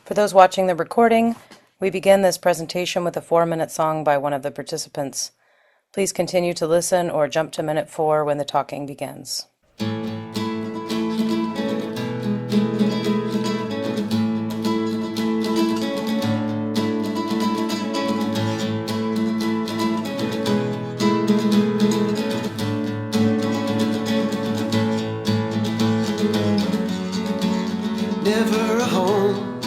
For those watching the recording, we begin this presentation with a 4-minute song by one of the participants. Please continue to listen or jump to minute 4 when the talking begins. Never a home,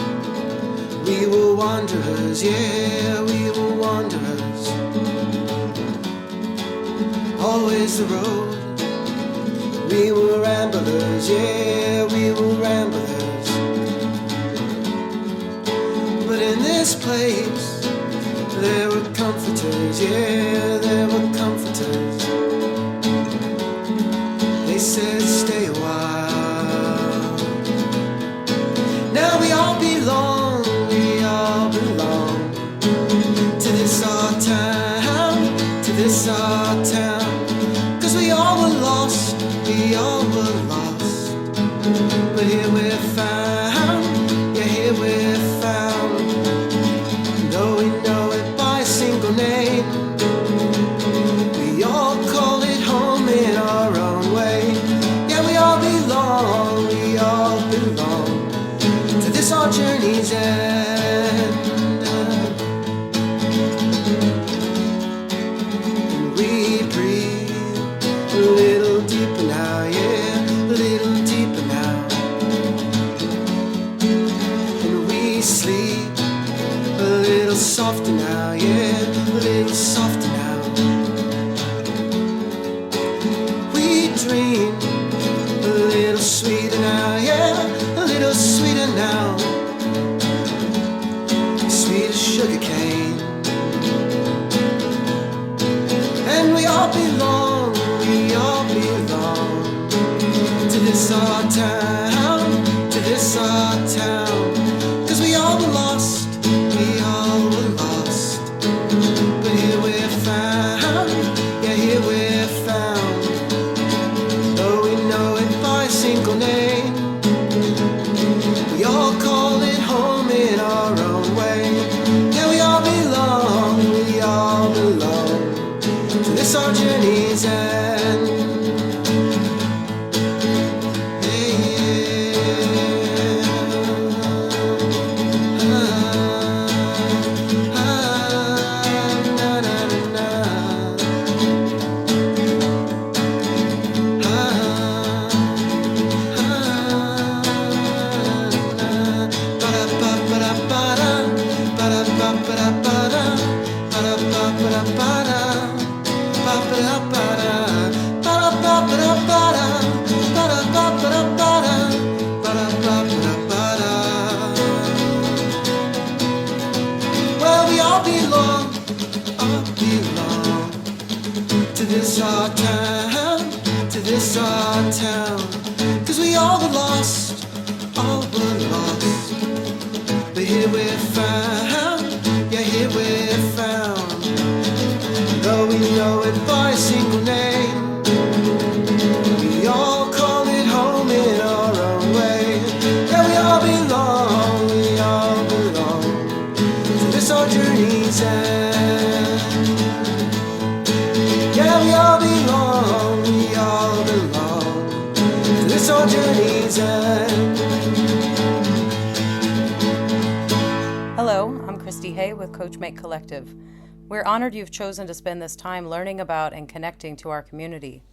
we were wanderers, yeah, we were wanderers. Always the road, we were ramblers, yeah, we were ramblers. But in this place, there were comforters, yeah, there were comforters. They said stay a while. Now we all belong to this our town, to this our town. 'Cause we all were lost, we all were lost. But here we're found, yeah, here we're found. Though we know it by a single name, we all call it home in our own way. Yeah, we all belong, we all belong to this our journey's end. And we breathe a little deeper now, yeah, a little deeper now. And we sleep a little softer now, yeah, a little softer now. We dream a little sweeter now, yeah, a little sweeter now. Sweet as sugar cane. And we all belong to this our town, to this our town. 'Cause we all were lost, we all were lost. But here we're found, yeah, here we're found. Though we know it by a single name, we all call it home in our own way. Yeah, we all belong to this our journey's end. Well, we all belong to this our town, to this our town. 'Cause we all were lost, all were lost. But here we're found, yeah, here we're found. Though we know it by a single name, we all call it home in our own way. Yeah, we all belong to this our journey's end. Yeah, we all belong to this our journey's end. Hello, I'm Christy Hay with Coachmate Collective. We're honored you've chosen to spend this time learning about and connecting to our community.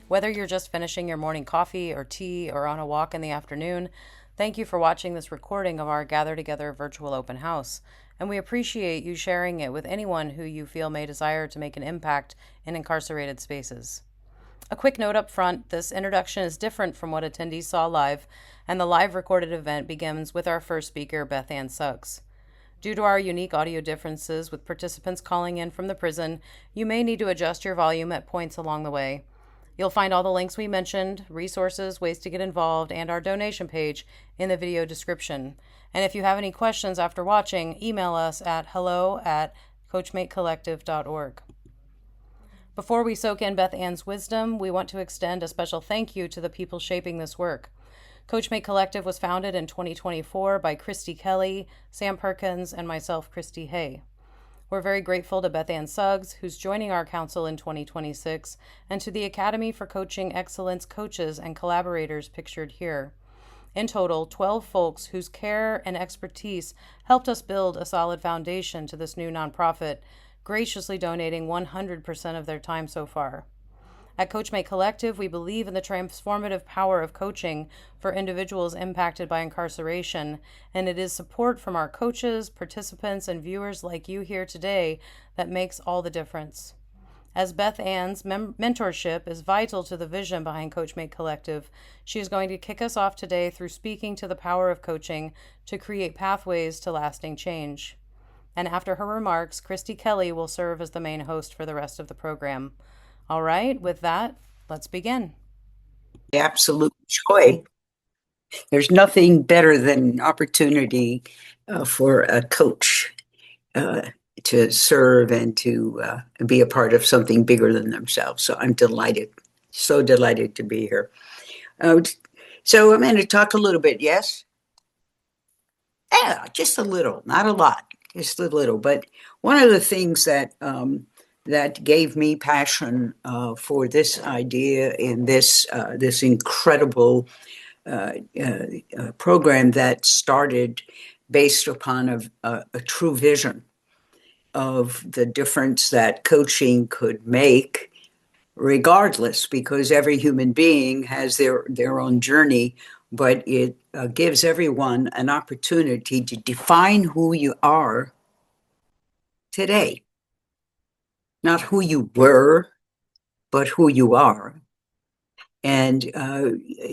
Whether you're just finishing your morning coffee or tea or on a walk in the afternoon, thank you for watching this recording of our Gather Together virtual open house, and we appreciate you sharing it with anyone who you feel may desire to make an impact in incarcerated spaces. A quick note up front, this introduction is different from what attendees saw live, and the live recorded event begins with our first speaker, Beth Ann Suggs. Due to our unique audio differences with participants calling in from the prison, you may need to adjust your volume at points along the way. You'll find all the links we mentioned, resources, ways to get involved, and our donation page in the video description. And if you have any questions after watching, email us at hello@coachmatecollective.org. Before we soak in Beth Ann's wisdom, we want to extend a special thank you to the people shaping this work. Coachmate Collective was founded in 2024 by Christy Kelly, Sam Perkins, and myself, Christy Hay. We're very grateful to Beth Ann Suggs, who's joining our council in 2026, and to the Academy for Coaching Excellence coaches and collaborators pictured here. In total, 12 folks whose care and expertise helped us build a solid foundation to this new nonprofit, graciously donating 100% of their time so far. At Coachmate Collective, we believe in the transformative power of coaching for individuals impacted by incarceration, and it is support from our coaches, participants, and viewers like you here today that makes all the difference. As Beth Ann's mentorship is vital to the vision behind Coachmate Collective, she is going to kick us off today through speaking to the power of coaching to create pathways to lasting change. And after her remarks, Christy Kelly will serve as the main host for the rest of the program. All right, with that, let's begin. Absolute joy. There's nothing better than an opportunity for a coach to serve and to be a part of something bigger than themselves. So I'm delighted, so delighted to be here. So I'm going to talk a little bit, yes? Yeah, just a little, not a lot, just a little. But one of the things that that gave me passion for this idea in this incredible program that started based upon a true vision of the difference that coaching could make, regardless, because every human being has their own journey, but it gives everyone an opportunity to define who you are today. Not who you were, but who you are. And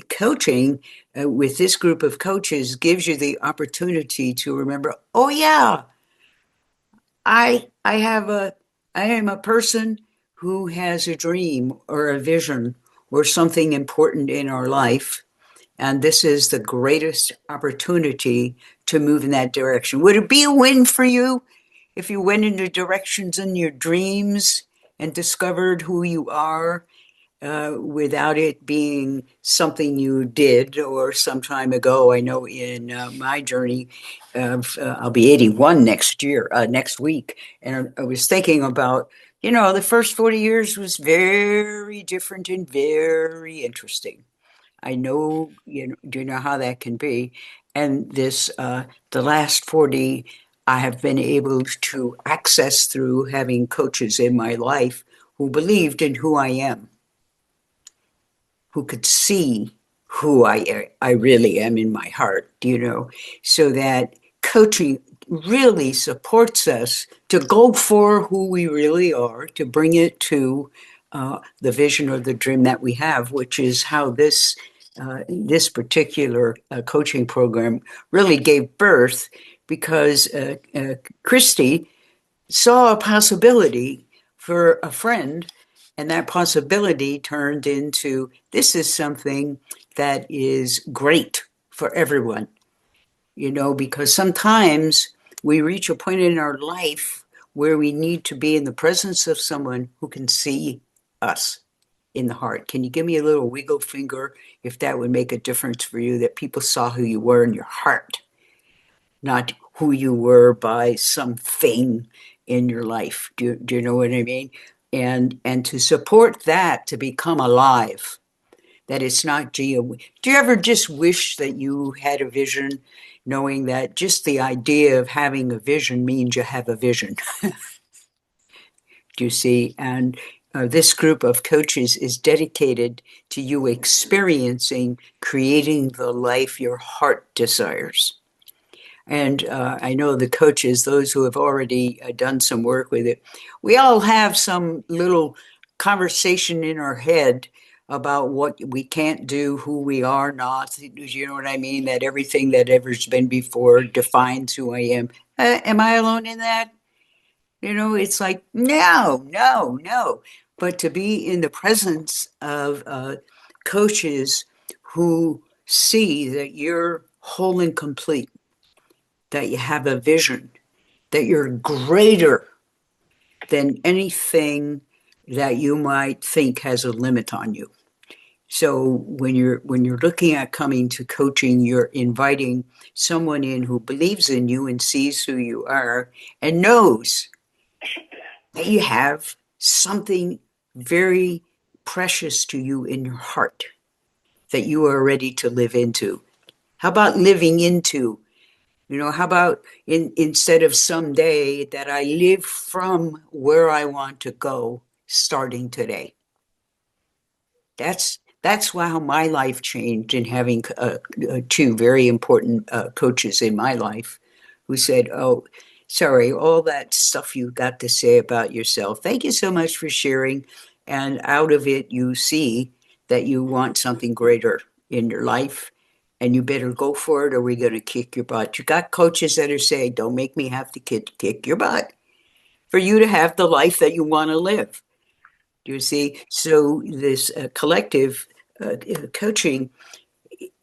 coaching with this group of coaches gives you the opportunity to remember, oh yeah, I am a person who has a dream or a vision or something important in our life. And this is the greatest opportunity to move in that direction. Would it be a win for you if you went into directions in your dreams and discovered who you are without it being something you did or some time ago? I know in my journey, I'll be 81 next week. And I was thinking about, the first 40 years was very different and very interesting. I know, do you know how that can be? And the last 40, I have been able to access through having coaches in my life who believed in who I am, who could see who I really am in my heart, so that coaching really supports us to go for who we really are, to bring it to the vision or the dream that we have, which is how this particular coaching program really gave birth, because Christy saw a possibility for a friend, and that possibility turned into, this is something that is great for everyone, because sometimes we reach a point in our life where we need to be in the presence of someone who can see us in the heart. Can you give me a little wiggle finger if that would make a difference for you, that people saw who you were in your heart, not who you were by something in your life? Do you know what I mean? And to support that, to become alive, that it's not, do you ever just wish that you had a vision, knowing that just the idea of having a vision means you have a vision? Do you see? And this group of coaches is dedicated to you experiencing, creating the life your heart desires. And I know the coaches, those who have already done some work with it, we all have some little conversation in our head about what we can't do, who we are not. You know what I mean? That everything that ever's been before defines who I am. Am I alone in that? It's like, no, no, no. But to be in the presence of coaches who see that you're whole and complete, that you have a vision, that you're greater than anything that you might think has a limit on you. So when you're looking at coming to coaching, you're inviting someone in who believes in you and sees who you are and knows that you have something very precious to you in your heart that you are ready to live into. How about living into? How about instead of someday, that I live from where I want to go starting today? That's how my life changed in having two very important coaches in my life who said, "Oh, sorry, all that stuff you got to say about yourself. Thank you so much for sharing." And out of it, you see that you want something greater in your life, and you better go for it, or we're going to kick your butt. You got coaches that are saying, "Don't make me have to kick your butt for you to have the life that you want to live." Do you see? So this collective coaching,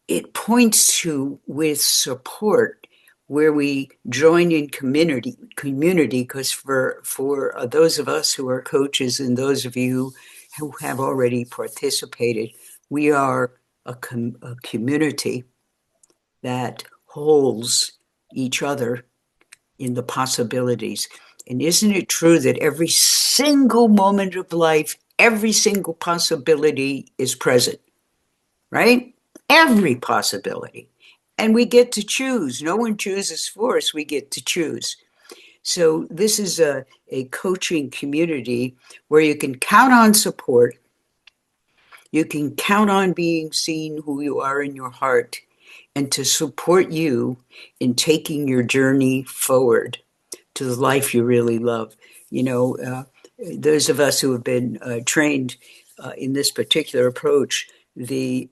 it points to with support where we join in community, because for those of us who are coaches and those of you who have already participated, we are a community that holds each other in the possibilities. And isn't it true that every single moment of life, every single possibility is present, right? Every possibility. And we get to choose. No one chooses for us, we get to choose. So this is a coaching community where you can count on support. You can count on being seen who you are in your heart, and to support you in taking your journey forward to the life you really love. Those of us who have been trained in this particular approach, the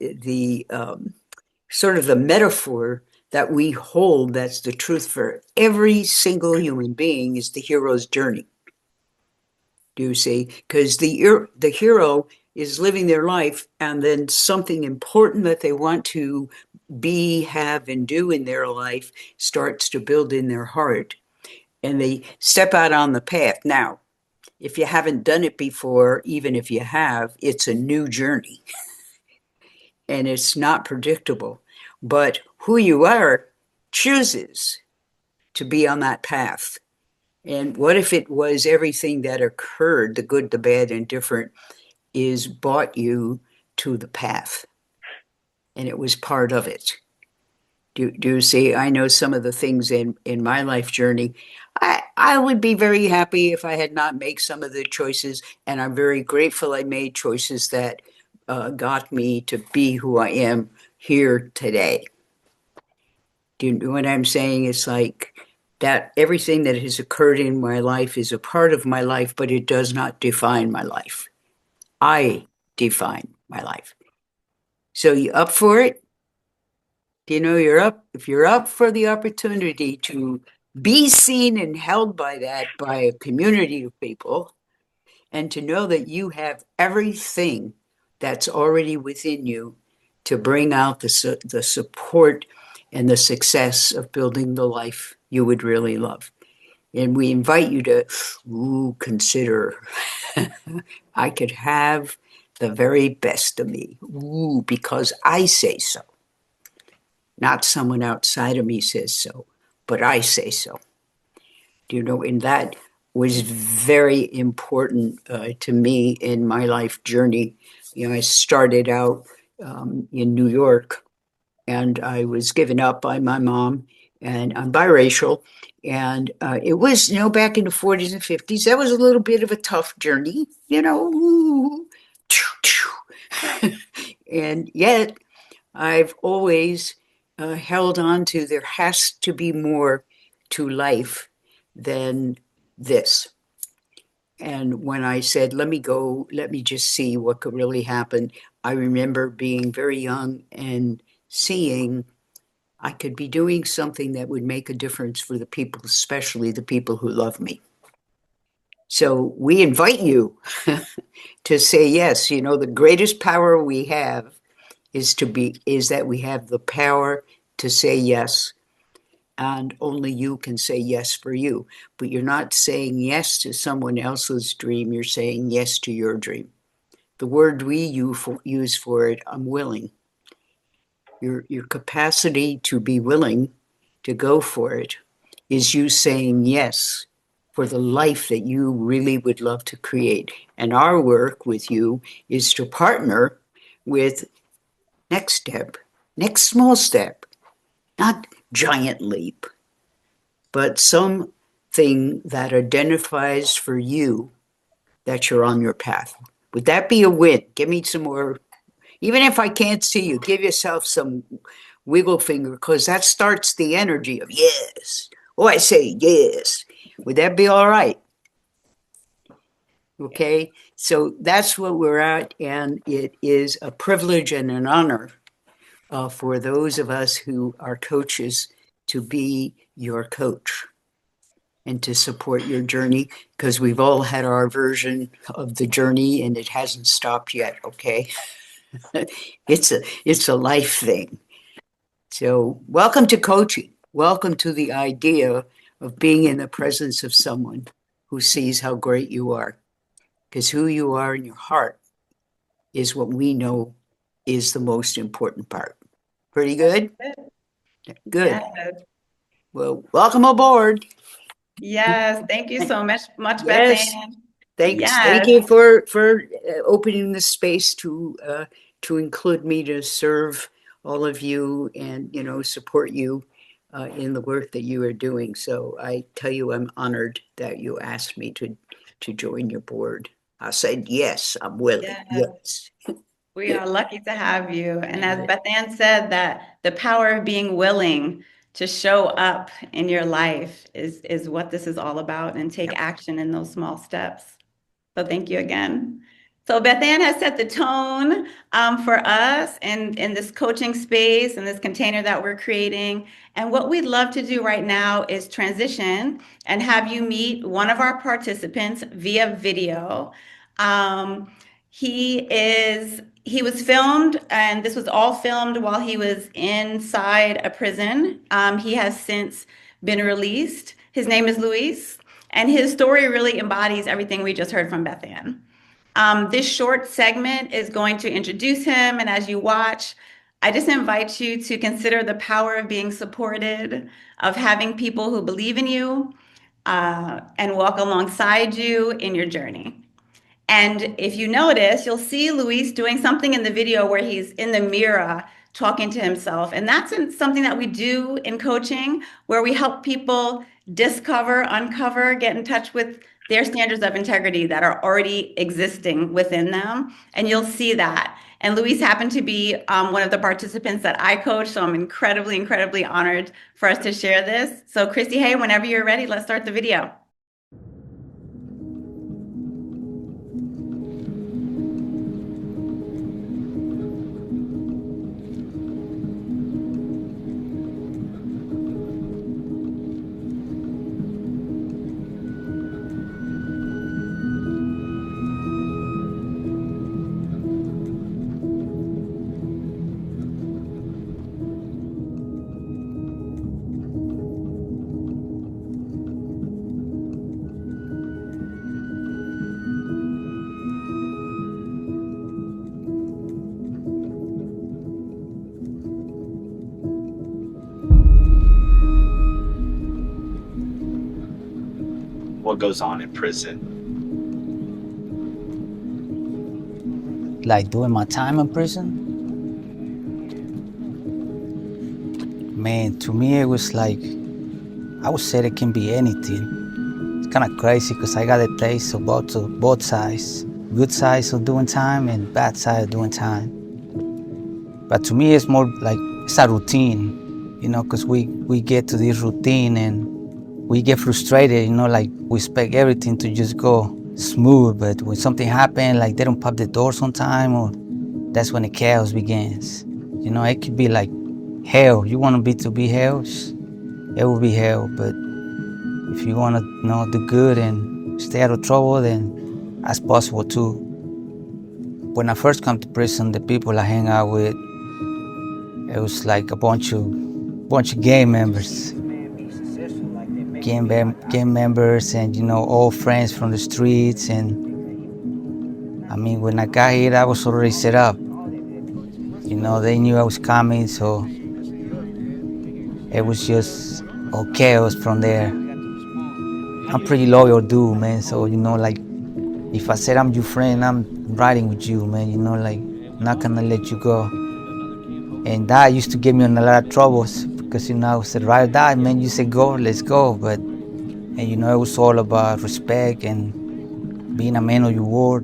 sort of the metaphor that we hold, that's the truth for every single human being, is the hero's journey. Do you see? Because the hero is living their life, and then something important that they want to be, have, and do in their life starts to build in their heart, and they step out on the path. Now, if you haven't done it before, even if you have, it's a new journey and it's not predictable. But who you are chooses to be on that path. And what if it was everything that occurred, the good, the bad, and different, is brought you to the path, and it was part of it? Do you see? I know some of the things in my life journey. I would be very happy if I had not made some of the choices, and I'm very grateful I made choices that got me to be who I am here today. Do you know what I'm saying? It's like that everything that has occurred in my life is a part of my life, but it does not define my life. I define my life. So you up for it? You're up. If you're up for the opportunity to be seen and held by that, by a community of people, and to know that you have everything that's already within you to bring out the support and the success of building the life you would really love. And we invite you to consider I could have the very best of me, because I say so. Not someone outside of me says so, but I say so. And that was very important to me in my life journey. I started out in New York, and I was given up by my mom, and I'm biracial. And it was, back in the 40s and 50s, that was a little bit of a tough journey, and yet I've always held on to, there has to be more to life than this. And when I said, let me go, let me just see what could really happen, I remember being very young and seeing I could be doing something that would make a difference for the people, especially the people who love me. So we invite you to say yes. The greatest power we have is that we have the power to say yes, and only you can say yes for you. But you're not saying yes to someone else's dream, you're saying yes to your dream. The word we use for it, I'm willing. Your capacity to be willing to go for it is you saying yes for the life that you really would love to create. And our work with you is to partner with next step, next small step, not giant leap, but something that identifies for you that you're on your path. Would that be a win? Give me some more. Even if I can't see you, give yourself some wiggle finger, because that starts the energy of yes. Oh, I say yes. Would that be all right? Okay, so that's what we're at, and it is a privilege and an honor for those of us who are coaches to be your coach and to support your journey, because we've all had our version of the journey and it hasn't stopped yet. Okay. It's a life thing. So welcome to coaching. Welcome to the idea of being in the presence of someone who sees how great you are, because who you are in your heart is what we know is the most important part. Pretty good? Good. Yes. Well, welcome aboard. Yes. Thank you so much, Beth Yes. Ann. Thanks. Thank Yes. you for opening the space to include me to serve all of you and support you in the work that you are doing. So I tell you, I'm honored that you asked me to join your board. I said yes. I'm willing. Yes. Yes. We are lucky to have you. And as Beth Ann said, that the power of being willing to show up in your life is what this is all about, and take action in those small steps. So thank you again. So Beth Ann has set the tone for us in this coaching space and this container that we're creating. And what we'd love to do right now is transition and have you meet one of our participants via video. Um, he was filmed, and this was all filmed while he was inside a prison. He has since been released. His name is Luis. And his story really embodies everything we just heard from Beth Ann. This short segment is going to introduce him, and as you watch, I just invite you to consider the power of being supported, of having people who believe in you and walk alongside you in your journey. And if you notice, you'll see Luis doing something in the video where he's in the mirror talking to himself. And that's something that we do in coaching, where we help people discover, uncover, get in touch with their standards of integrity that are already existing within them. And you'll see that. And Luis happened to be one of the participants that I coach. So I'm incredibly, incredibly honored for us to share this. So Christy, hey, whenever you're ready, let's start the video. What goes on in prison? Like doing my time in prison, man, to me it was like, I would say it can be anything. It's kind of crazy because I got a taste of both sides, good sides of doing time and bad side of doing time. But to me it's more like it's a routine, because we get to this routine and we get frustrated, like we expect everything to just go smooth, but when something happens, like they don't pop the doors on time, or that's when the chaos begins. It could be like hell. You want to be hell, it will be hell. But if you want to do good and stay out of trouble, then that's possible too. When I first come to prison, the people I hang out with, it was like a bunch of gang members. Gang members and old friends from the streets, and I mean, when I got here, I was already set up. You know, they knew I was coming, so it was just all chaos from there. I'm pretty loyal dude, man. So, you know, like, if I said I'm your friend, I'm riding with you, man. You know, like, not gonna let you go. And that used to get me in a lot of troubles because, you know, I said, ride or die, man. You said go, let's go. But, and you know, it was all about respect and being a man of your word.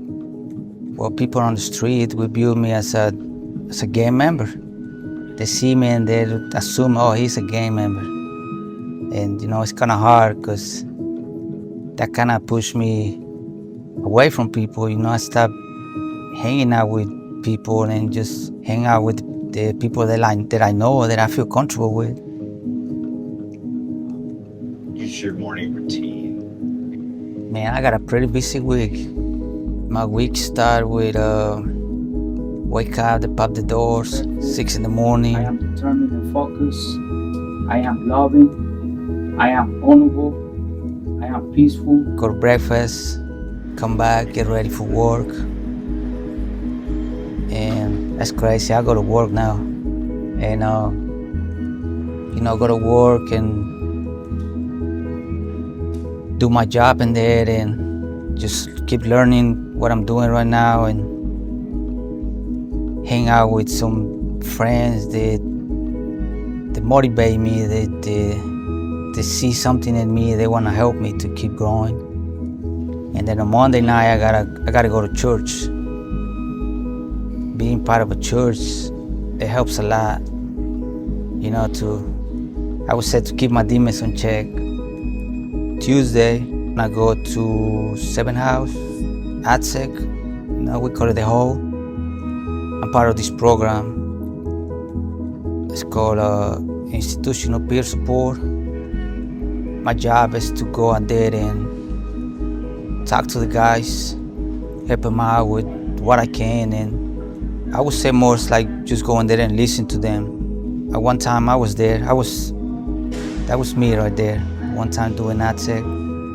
Well, people on the street would view me as a gang member. They see me and they assume, oh, he's a gang member. And, you know, it's kind of hard because that kind of pushed me away from people. You know, I stopped hanging out with people and just hang out with the people that I know, that I feel comfortable with. Use your morning routine. Man, I got a pretty busy week. My week start with wake up, pop the doors, 6 in the morning. I am determined and focused. I am loving. I am honorable. I am peaceful. Go to breakfast, come back, get ready for work. And that's crazy. I go to work now. And, you know, go to work and do my job in there and just keep learning what I'm doing right now and hang out with some friends that motivate me, they see something in me, they want to help me to keep growing. And then on Monday night, I gotta go to church. Being part of a church, it helps a lot, you know, I would say to keep my demons in check. Tuesday, I go to 7 House, ADSEC, you know, we call it the Hall. I'm part of this program. It's called Institutional Peer Support. My job is to go out there and talk to the guys, help them out with what I can, and I would say more it's like just go in there and listen to them. At one time I was there, that was me right there. One time doing ADSEC.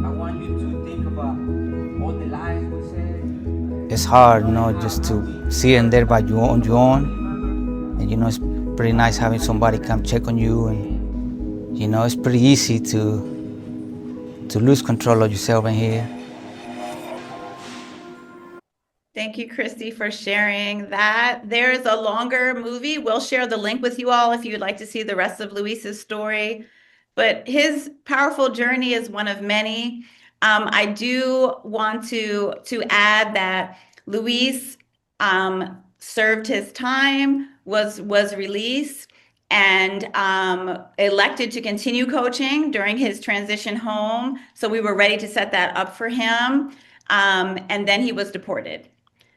I want you to think about all the lies we said. It's hard, you know, just to sit in there by your own. And you know, it's pretty nice having somebody come check on you, and you know, it's pretty easy to lose control of yourself in here. Thank you, Christy, for sharing that. There's a longer movie. We'll share the link with you all if you'd like to see the rest of Luis's story. But his powerful journey is one of many. I do want to add that Luis served his time, was released, and elected to continue coaching during his transition home. So we were ready to set that up for him. And then he was deported.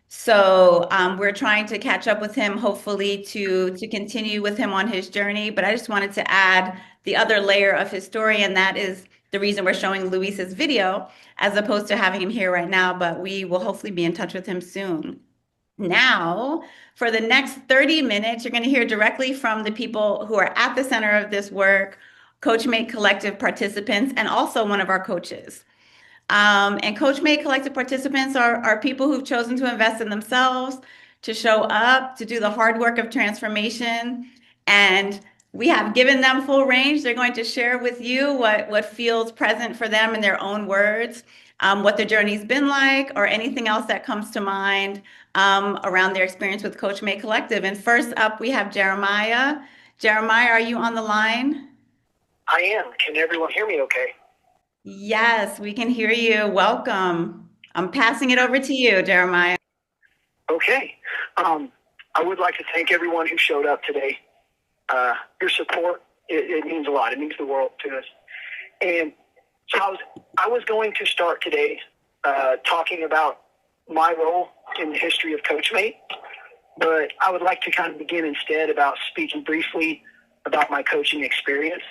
So we're trying to catch up with him, hopefully to continue with him on his journey. But I just wanted to add the other layer of his story, and that is the reason we're showing Luis's video as opposed to having him here right now. But we will hopefully be in touch with him soon. Now, for the next 30 minutes, you're going to hear directly from the people who are at the center of this work, Coachmate Collective participants, and also one of our coaches. And Coachmate Collective participants are people who've chosen to invest in themselves, to show up, to do the hard work of transformation. And we have given them full range. They're going to share with you what feels present for them in their own words, what their journey's been like, or anything else that comes to mind around their experience with Coachmate Collective. And first up, we have Jeremiah. Jeremiah, are you on the line? I am. Can everyone hear me okay? Yes, we can hear you. Welcome. I'm passing it over to you, Jeremiah. Okay. I would like to thank everyone who showed up today. Your support, it means a lot. It means the world to us. And so I was going to start today talking about my role in the history of Coachmate, but I would like to kind of begin instead about speaking briefly about my coaching experience.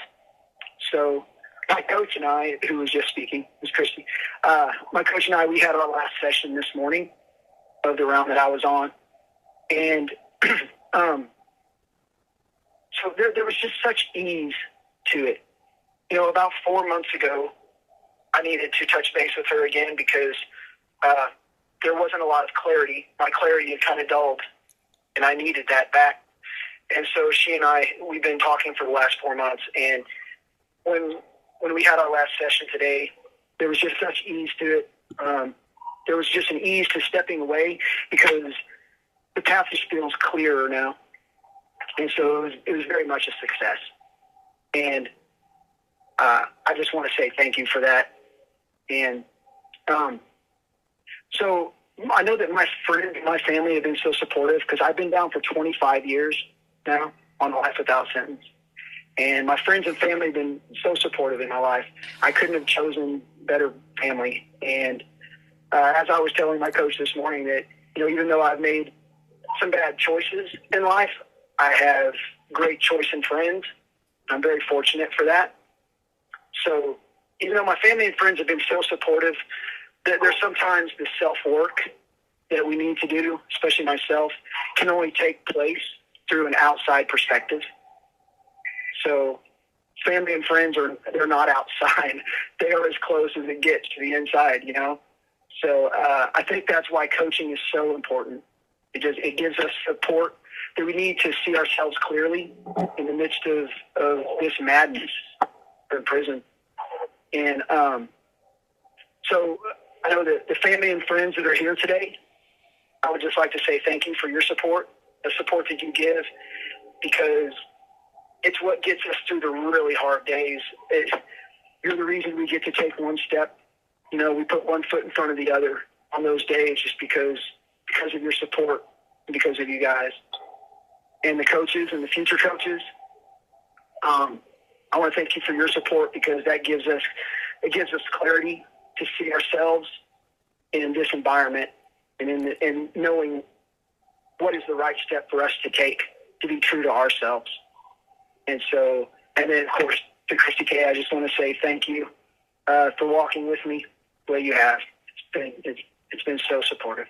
So my coach and I, who was just speaking, was Christy. My coach and I, we had our last session this morning of the round that I was on. And so there was just such ease to it. You know, about 4 months ago, I needed to touch base with her again because there wasn't a lot of clarity. My clarity had kind of dulled, and I needed that back. And so she and we've been talking for the last 4 months, and when we had our last session today, there was just such ease to it. There was just an ease to stepping away because the path just feels clearer now. And so it was very much a success. And I just want to say thank you for that. And so I know that my friends and my family have been so supportive because I've been down for 25 years now on life without sentence. And my friends and family have been so supportive in my life. I couldn't have chosen better family. And as I was telling my coach this morning that, even though I've made some bad choices in life, I have great choice in friends. I'm very fortunate for that. So even though my family and friends have been so supportive, there's sometimes the self-work that we need to do, especially myself, can only take place through an outside perspective. So family and friends they're not outside. They are as close as it gets to the inside, So I think that's why coaching is so important. It gives us support that we need to see ourselves clearly in the midst of this madness in prison. And so I know that the family and friends that are here today, I would just like to say thank you for your support, the support that you give, because it's what gets us through the really hard days. You're the reason we get to take one step. We put one foot in front of the other on those days just because of your support and because of you guys. And the coaches and the future coaches, I want to thank you for your support because that gives us clarity to see ourselves in this environment and in knowing what is the right step for us to take to be true to ourselves. And then of course to Christy K, I just want to say thank you for walking with me the way you have. It's been so supportive.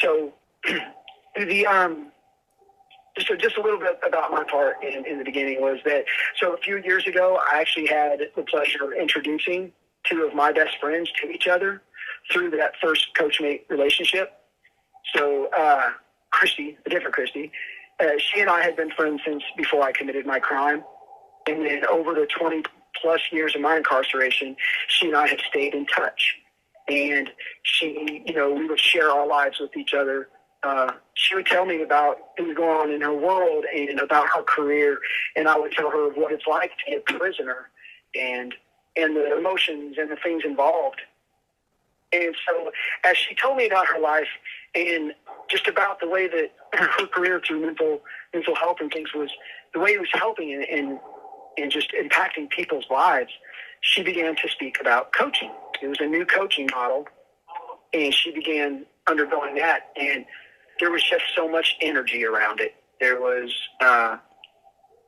So just a little bit about my part in the beginning was that, so a few years ago, I actually had the pleasure of introducing two of my best friends to each other through that first Coachmate relationship. So Christy, a different Christy, she and I had been friends since before I committed my crime. And then over the 20 plus years of my incarceration, she and I have stayed in touch. And she, we would share our lives with each other. She would tell me about things going on in her world and about her career, and I would tell her what it's like to be a prisoner and the emotions and the things involved. And so as she told me about her life and just about the way that her career through mental health and things was, the way it was helping and just impacting people's lives, she began to speak about coaching. It was a new coaching model, and she began undergoing that, and there was just so much energy around it. There was,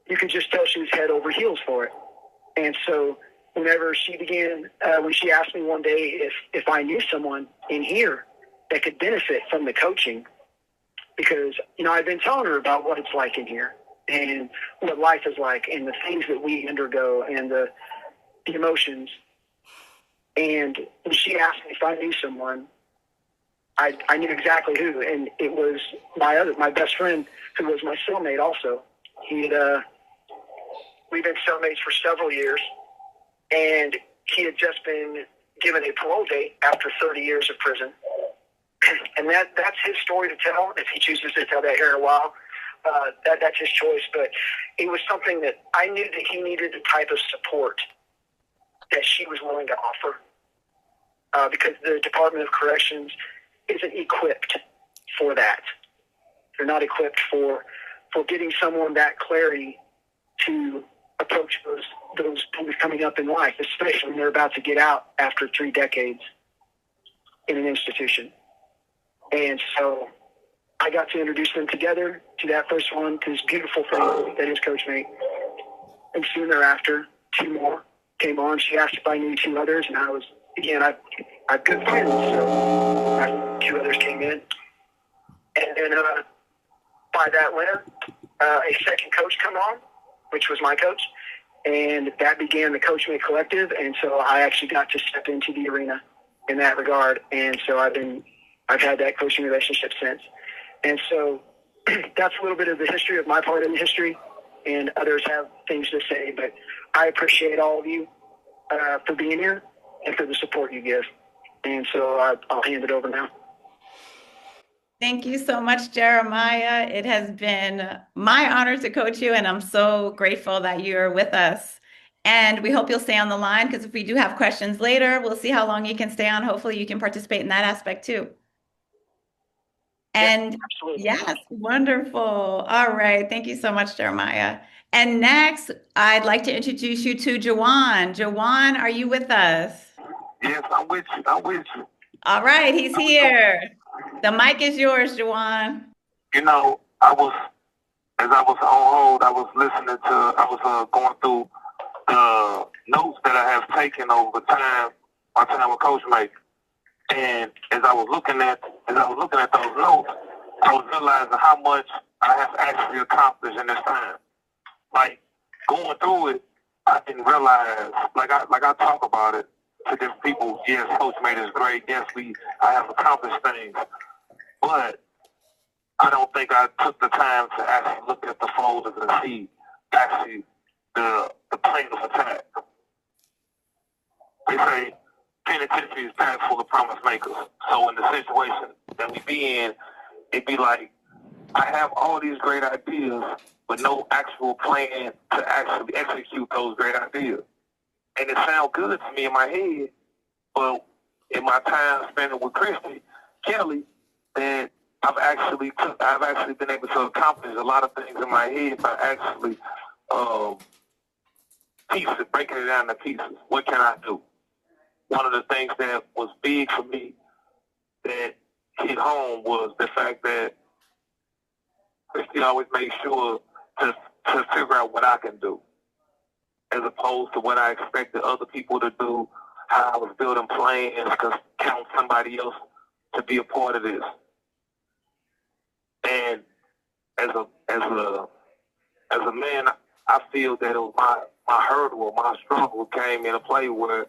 you could just tell she was head over heels for it. And so whenever she began, when she asked me one day if I knew someone in here that could benefit from the coaching, because, I've been telling her about what it's like in here and what life is like and the things that we undergo and the emotions. And when she asked me if I knew someone, I knew exactly who, and it was my best friend, who was my cellmate also. We've been cellmates for several years, and he had just been given a parole date after 30 years of prison. And that's his story to tell. If he chooses to tell that here in a while, that's his choice. But it was something that I knew that he needed the type of support that she was willing to offer, because the Department of Corrections isn't equipped for that. They're not equipped for getting someone that clarity to approach those things coming up in life, especially when they're about to get out after 3 decades in an institution. And so I got to introduce them together to that first one, to this beautiful thing that is Coachmate. And soon thereafter, 2 more came on. She asked if I knew 2 others, and I was, again, I've good friends, so 2 others came in. And then by that winter, a second coach come on, which was my coach, and that began the Coachmate Collective, and so I actually got to step into the arena in that regard. And so I've had that coaching relationship since. And so that's a little bit of the history of my part in the history, and others have things to say, but I appreciate all of you for being here and for the support you give. And so I'll hand it over now. Thank you so much, Jeremiah. It has been my honor to coach you, and I'm so grateful that you're with us. And we hope you'll stay on the line, because if we do have questions later, we'll see how long you can stay on. Hopefully you can participate in that aspect too. And Absolutely. yes, wonderful. All right. Thank you so much, Jeremiah. And next, I'd like to introduce you to Jawan. Jawan, are you with us? Yes, I'm with you. I'm with you. All right, he's here. The mic is yours, Jawan. You know, as I was on hold, I was listening to, I was going through the notes that I have taken over time, my time with Coachmate. And as I was looking at those notes, I was realizing how much I have actually accomplished in this time. Like, going through it, I didn't realize, like I talk about it to different people. Yes, Coachmate is great. Yes, I have accomplished things, but I don't think I took the time to actually look at the folders and see actually the plane of attack. They say penitentiary is packed full of promise makers. So in the situation that we be in, it'd be like, I have all these great ideas, but no actual plan to actually execute those great ideas. And it sounds good to me in my head, but in my time spending with Christy Kelly, that I've actually been able to accomplish a lot of things in my head by actually breaking it down to pieces. What can I do? One of the things that was big for me that hit home was the fact that Christy always made sure to figure out what I can do, as opposed to what I expected other people to do, how I was building plans, count somebody else to be a part of this. And as a man, I feel that it was my hurdle or my struggle came into play where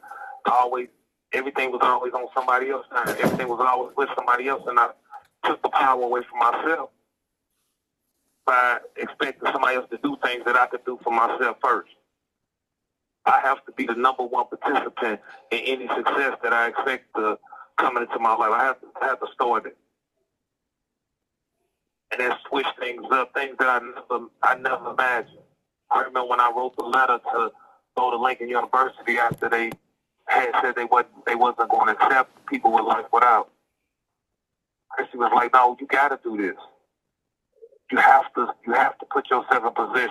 everything was always on somebody else's time. Everything was always with somebody else, and I took the power away from myself by expecting somebody else to do things that I could do for myself first. I have to be the number one participant in any success that I expect to coming into my life. I have to start it. And then switch things up, things that I never imagined. I remember when I wrote the letter to go to Lincoln University after they had said they wasn't going to accept people with life without. Christy was like, no, you got to do this. You have to put yourself in position.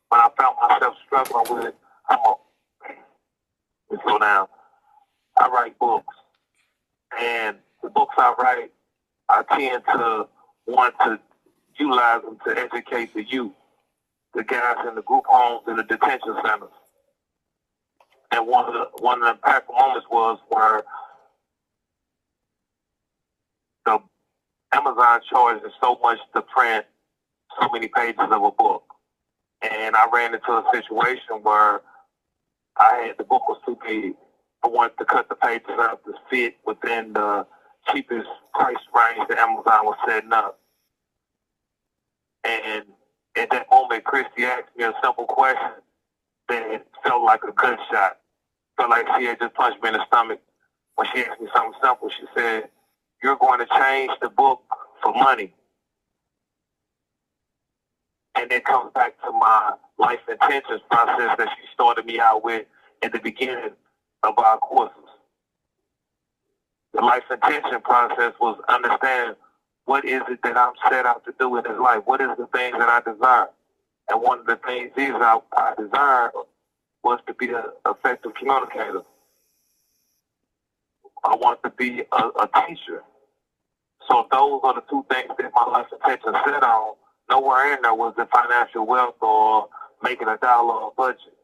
When I found myself struggling with it, let's slow down. I write books, and the books I write, I tend to want to utilize them to educate the youth, the guys in the group homes and the detention centers. And one of the impactful moments was where the Amazon charges so much to print so many pages of a book. And I ran into a situation where the book was too big. I wanted to cut the pages out to fit within the cheapest price range that Amazon was setting up. And at that moment, Christy asked me a simple question that felt like a gunshot. Felt like she had just punched me in the stomach. When she asked me something simple, she said, "You're going to change the book for money." And it comes back to my life intentions process that she started me out with at the beginning of our courses. The life intention process was understanding what is it that I'm set out to do in this life? What is the thing that I desire? And one of the things I desire was to be an effective communicator. I want to be a teacher. So those are the two things that my life intention set on. Nowhere in there was the financial wealth or making $1 a budget.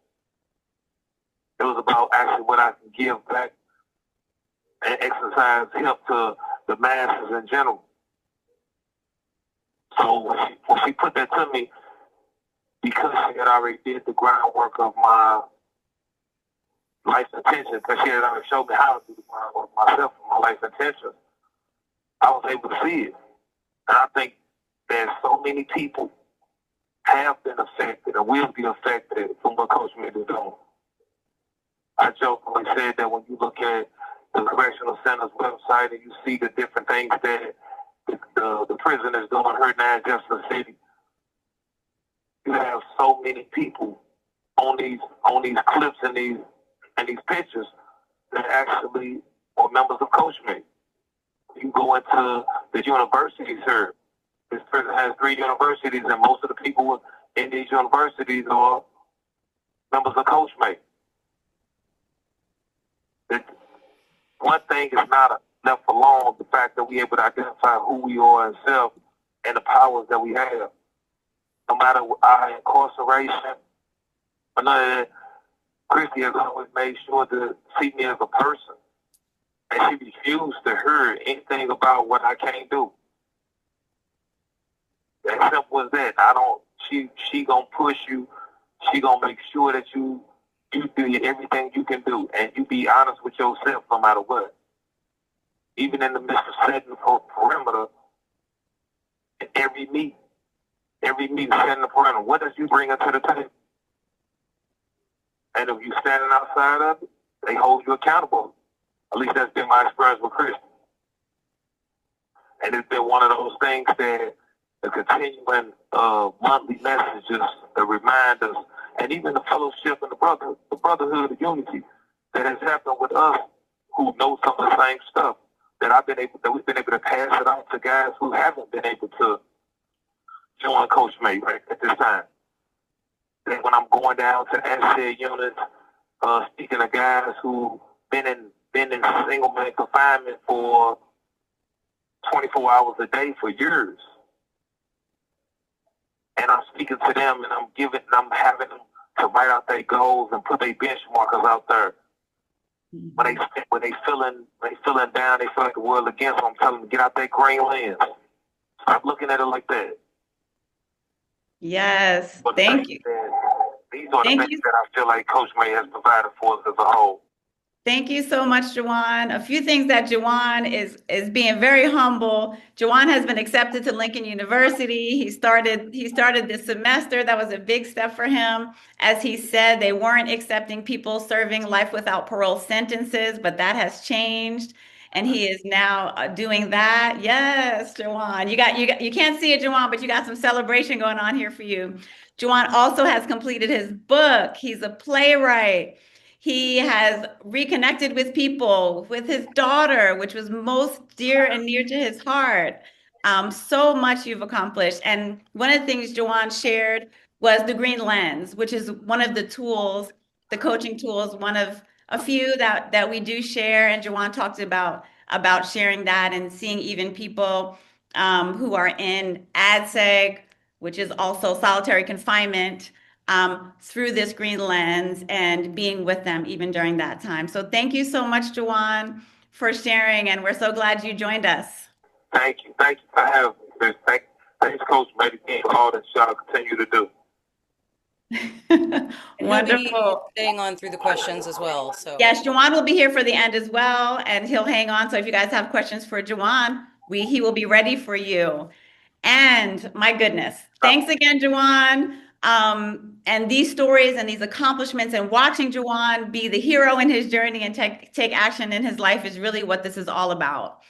It was about actually what I can give back and exercise help to the masses in general. So when she put that to me, because she had already did the groundwork of my life intentions, because she had already showed me how to do the groundwork myself for my life intentions. I was able to see it. And I think that so many people have been affected and will be affected from what Coachmate is doing. I jokingly said that when you look at the Correctional Center's website and you see the different things that the prison is doing here now in Jefferson City, you have so many people on these clips and these pictures that actually are members of Coachmate. You go into the universities here. This prison has 3 universities, and most of the people in these universities are members of Coachmate. One thing is not left alone, the fact that we're able to identify who we are as self and the powers that we have. No matter our incarceration, or none of that, Christy has always made sure to see me as a person. And she refused to hear anything about what I can't do. As simple as that. She gonna push you. She gonna make sure that you do everything you can do, and you be honest with yourself no matter what. Even in the midst of setting the perimeter, every meet setting the perimeter. What does you bring to the table? And if you standing outside of it, they hold you accountable. At least that's been my experience with Chris. And it's been one of those things that the continuing monthly messages that remind us, and even the fellowship and the brotherhood, the unity that has happened with us who know some of the same stuff that we've been able to pass it on to guys who haven't been able to join Coachmate right at this time. That when I'm going down to asset units, speaking to guys who been in single man confinement for 24 hours a day for years. And I'm speaking to them, and I'm having them to write out their goals and put their benchmarkers out there. When they feeling down, they feel like the world against them, I'm telling them to get out that green lens. Stop looking at it like that. Yes, thank you. These are the things that I feel like Coachmate has provided for us as a whole. Thank you so much, Jawan. A few things that Jawan is being very humble. Jawan has been accepted to Lincoln University. He started this semester. That was a big step for him. As he said, they weren't accepting people serving life without parole sentences, but that has changed. And he is now doing that. Yes, Jawan. You can't see it, Jawan, but you got some celebration going on here for you. Jawan also has completed his book. He's a playwright. He has reconnected with people, with his daughter, which was most dear and near to his heart. So much you've accomplished. And one of the things Jawan shared was the green lens, which is one of the tools, the coaching tools, one of a few that we do share. And Jawan talked about sharing that and seeing even people who are in ADSEG, which is also solitary confinement, through this green lens and being with them even during that time. So thank you so much, Jawan, for sharing, and we're so glad you joined us. Thank you for having me. Thanks, Coachmate, again for all that y'all continue to do. Wonderful. He'll be staying on through the questions as well. So yes, Jawan will be here for the end as well, and he'll hang on. So if you guys have questions for Jawan, he will be ready for you. And my goodness, thanks again, Jawan. And these stories and these accomplishments and watching Jawan be the hero in his journey and take action in his life is really what this is all about.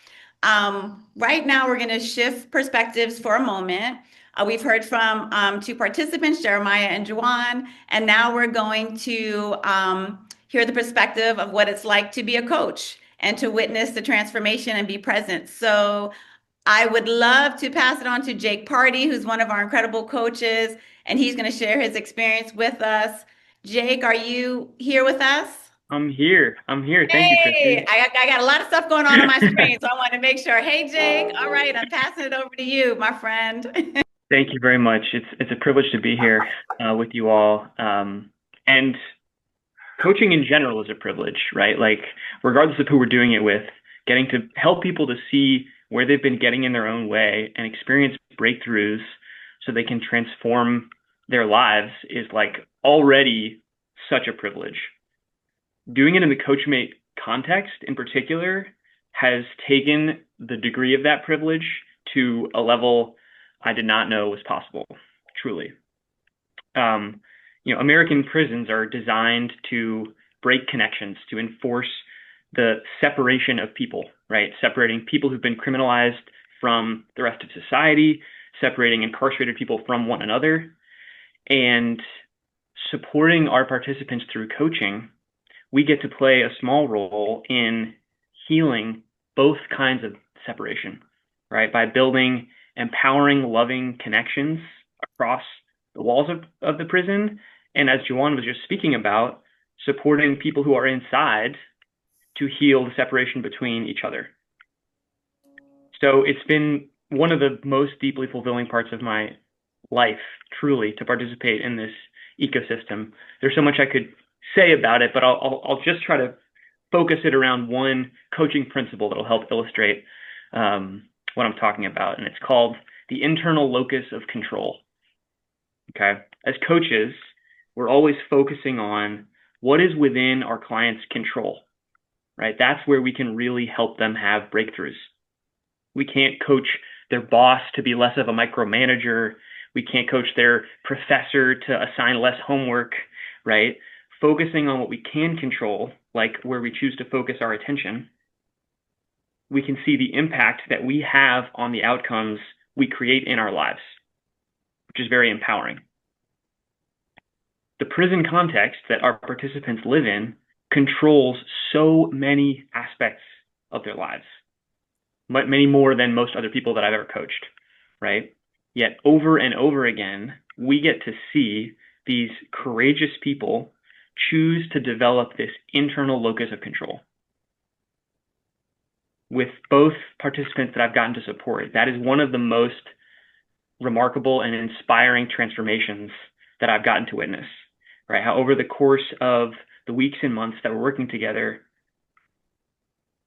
Right now, we're going to shift perspectives for a moment. We've heard from 2 participants, Jeremiah and Jawan, and now we're going to hear the perspective of what it's like to be a coach and to witness the transformation and be present. So I would love to pass it on to Jake Party, who's one of our incredible coaches, and he's going to share his experience with us. Jake, are you here with us? I'm here. Thank you, Christy. I got a lot of stuff going on my screen, so I want to make sure. Hey, Jake. All right, I'm passing it over to you, my friend. Thank you very much. It's a privilege to be here with you all. And coaching in general is a privilege, right? Like, regardless of who we're doing it with, getting to help people to see where they've been getting in their own way and experience breakthroughs so they can transform their lives is like already such a privilege. doing it in the Coachmate context in particular has taken the degree of that privilege to a level I did not know was possible, truly. American prisons are designed to break connections, to enforce the separation of people, right? Separating people who've been criminalized from the rest of society, separating incarcerated people from one another, and supporting our participants through coaching. We get to play a small role in healing both kinds of separation, right? By building empowering, loving connections across the walls of the prison. And as Juwan was just speaking about, supporting people who are inside to heal the separation between each other. So it's been one of the most deeply fulfilling parts of my life, truly, to participate in this ecosystem. There's so much I could say about it, but I'll just try to focus it around one coaching principle that'll help illustrate what I'm talking about, and it's called the internal locus of control. Okay, as coaches, we're always focusing on what is within our clients' control, right? That's where we can really help them have breakthroughs. We can't coach their boss to be less of a micromanager. We can't coach their professor to assign less homework, right? Focusing on what we can control, like where we choose to focus our attention, we can see the impact that we have on the outcomes we create in our lives, which is very empowering. The prison context that our participants live in controls so many aspects of their lives, many more than most other people that I've ever coached, right? Yet over and over again, we get to see these courageous people choose to develop this internal locus of control. With both participants that I've gotten to support, that is one of the most remarkable and inspiring transformations that I've gotten to witness, right? How over the course of the weeks and months that we're working together,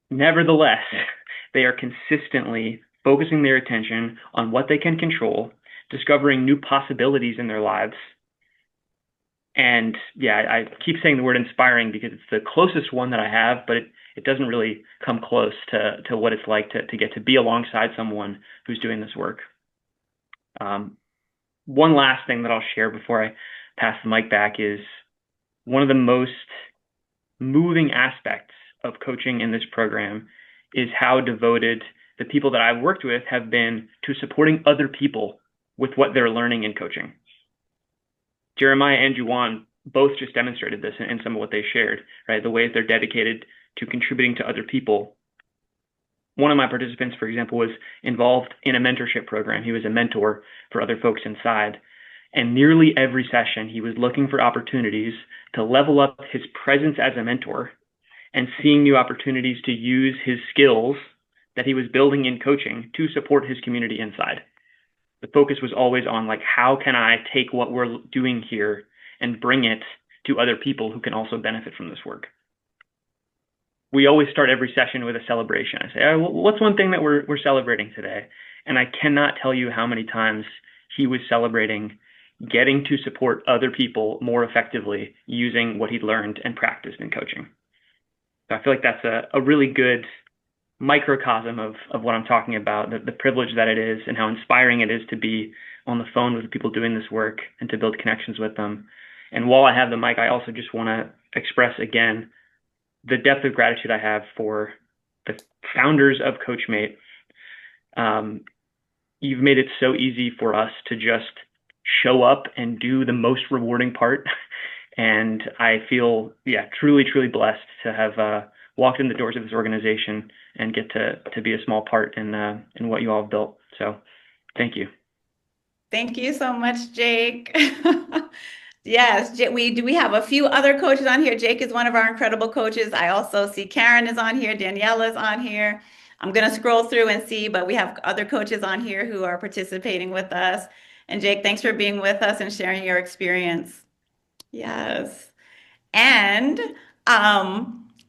nevertheless, they are consistently focusing their attention on what they can control, discovering new possibilities in their lives. And yeah, I keep saying the word inspiring because it's the closest one that I have, but it doesn't really come close to what it's like to get to be alongside someone who's doing this work. One last thing that I'll share before I pass the mic back is one of the most moving aspects of coaching in this program is how devoted the people that I've worked with have been to supporting other people with what they're learning in coaching. Jeremiah and Juwan both just demonstrated this in some of what they shared, right? The ways they're dedicated to contributing to other people. One of my participants, for example, was involved in a mentorship program. He was a mentor for other folks inside. And nearly every session, he was looking for opportunities to level up his presence as a mentor and seeing new opportunities to use his skills that he was building in coaching to support his community inside. The focus was always on, like, how can I take what we're doing here and bring it to other people who can also benefit from this work? We always start every session with a celebration. I say, oh, well, what's one thing that we're celebrating today? And I cannot tell you how many times he was celebrating getting to support other people more effectively using what he'd learned and practiced in coaching. So I feel like that's a really good microcosm of what I'm talking about, the privilege that it is and how inspiring it is to be on the phone with the people doing this work and to build connections with them. And while I have the mic, I also just want to express again the depth of gratitude I have for the founders of Coachmate. You've made it so easy for us to just show up and do the most rewarding part. And I feel, truly, truly blessed to have walked in the doors of this organization and get to be a small part in what you all have built. So thank you. Thank you so much, Jake. Yes, we have a few other coaches on here. Jake is one of our incredible coaches. I also see Karen is on here. Daniela is on here. I'm going to scroll through and see, but we have other coaches on here who are participating with us. And Jake, thanks for being with us and sharing your experience. Yes. And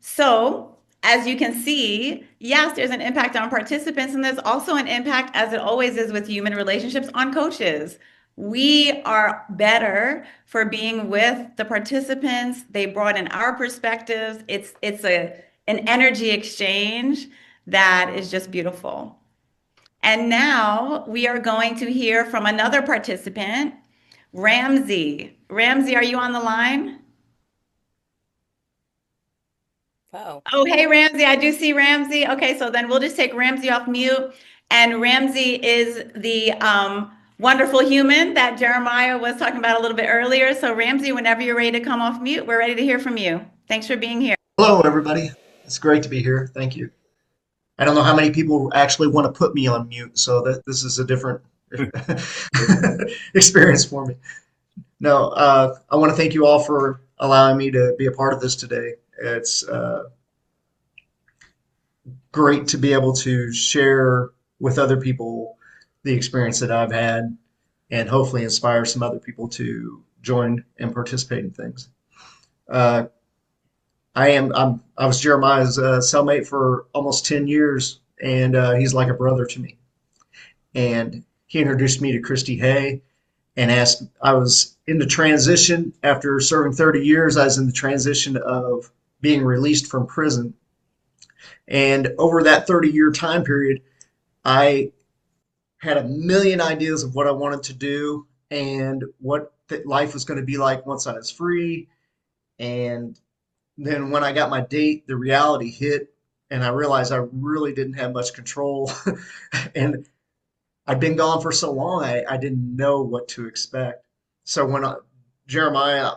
so as you can see, yes, there's an impact on participants, and there's also an impact, as it always is with human relationships, on coaches. We are better for being with the participants. They brought in our perspectives. It's an energy exchange that is just beautiful. And now we are going to hear from another participant, Ramsey. Ramsey, are you on the line? Oh. Oh, hey, Ramsey. I do see Ramsey. Okay, so then we'll just take Ramsey off mute. And Ramsey is the wonderful human that Jeremiah was talking about a little bit earlier. So, Ramsey, whenever you're ready to come off mute, we're ready to hear from you. Thanks for being here. Hello, everybody. It's great to be here. Thank you. I don't know how many people actually want to put me on mute, so that this is a different experience for me. No, I want to thank you all for allowing me to be a part of this today. It's great to be able to share with other people the experience that I've had and hopefully inspire some other people to join and participate in things. Uh, I was Jeremiah's cellmate for almost 10 years, and he's like a brother to me. And he introduced me to Christy Hay and asked, I was in the transition after serving 30 years, I was in the transition of being released from prison. And over that 30-year time period, I had a million ideas of what I wanted to do and what life was going to be like once I was free. And then when I got my date, the reality hit, and I realized I really didn't have much control. And I'd been gone for so long, I didn't know what to expect. So when Jeremiah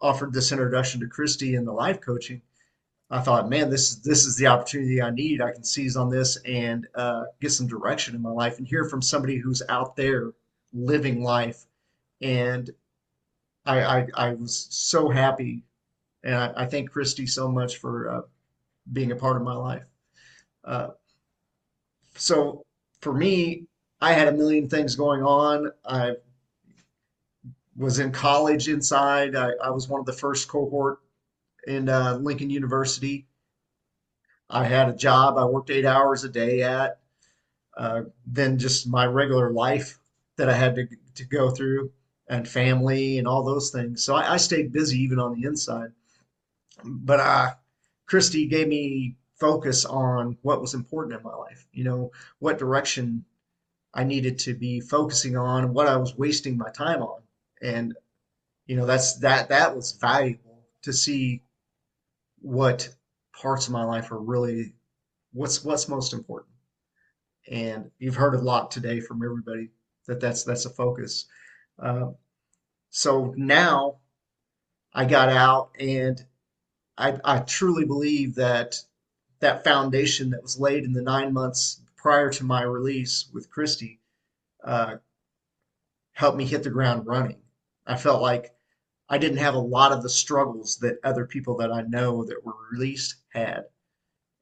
offered this introduction to Christy and the life coaching, I thought, man, this is the opportunity I need. I can seize on this and get some direction in my life and hear from somebody who's out there living life. And I was so happy, and I thank Christy so much for being a part of my life. Uh, so for me, I had a million things going on. I was in college inside. I was one of the first cohort in Lincoln University. I had a job I worked 8 hours a day at. Then just my regular life that I had to go through, and family and all those things. So I stayed busy even on the inside. But Christy gave me focus on what was important in my life. You know, what direction I needed to be focusing on, and what I was wasting my time on. And you know, that was valuable to see what parts of my life are really what's most important. And you've heard a lot today from everybody that's a focus. Uh, so now I got out, and I truly believe that that foundation that was laid in the 9 months prior to my release with Christy uh, helped me hit the ground running. I felt like I didn't have a lot of the struggles that other people that I know that were released had.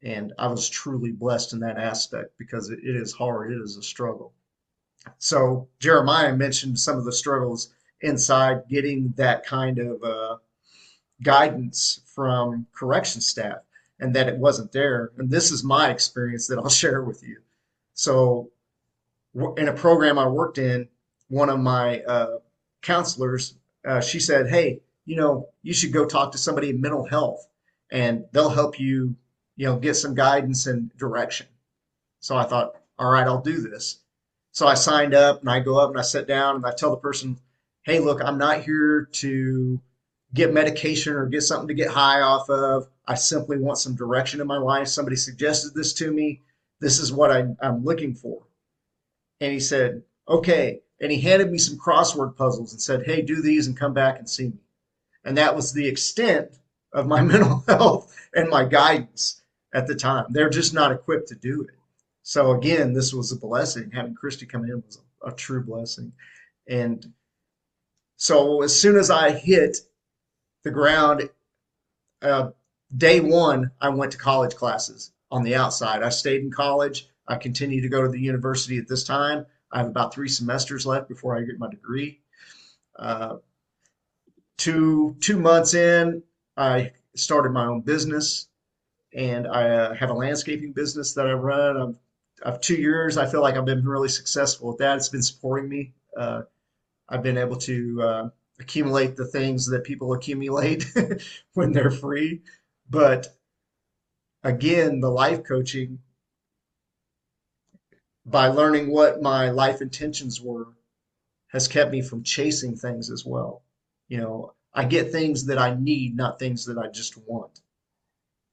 And I was truly blessed in that aspect because it is hard, it is a struggle. So Jeremiah mentioned some of the struggles inside getting that kind of guidance from correction staff, and that it wasn't there. And this is my experience that I'll share with you. So in a program I worked in, one of my counselors, she said, "Hey, you know, you should go talk to somebody in mental health, and they'll help you, you know, get some guidance and direction." So I thought, all right, I'll do this. So I signed up, and I go up and I sit down and I tell the person, "Hey, look, I'm not here to get medication or get something to get high off of. I simply want some direction in my life. Somebody suggested this to me. This is what I'm looking for." And he said, "Okay." And he handed me some crossword puzzles and said, "Hey, do these and come back and see me." And that was the extent of my mental health and my guidance at the time. They're just not equipped to do it. So again, this was a blessing. Having Christy come in was a true blessing. And so as soon as I hit the ground, uh, day one, I went to college classes on the outside. I stayed in college. I continue to go to the university at this time. I have about 3 semesters left before I get my degree. Uh, 2 months in, I started my own business, and I have a landscaping business that I run. I've 2 years. I feel like I've been really successful with that. It's been supporting me. I've been able to accumulate the things that people accumulate when they're free. But again, the life coaching, by learning what my life intentions were, has kept me from chasing things as well. You know, I get things that I need, not things that I just want.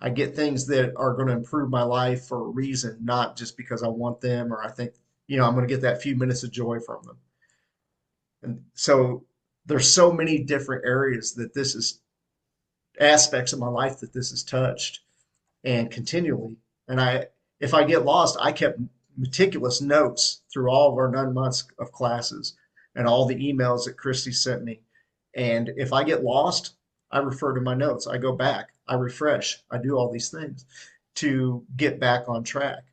I get things that are going to improve my life for a reason, not just because I want them or I think, I'm going to get that few minutes of joy from them. And so there's so many different areas that this is aspects of my life that this has touched and continually. And if I get lost, I kept meticulous notes through all of our 9 months of classes and all the emails that Christy sent me. And if I get lost, I refer to my notes. I go back, I refresh, I do all these things to get back on track.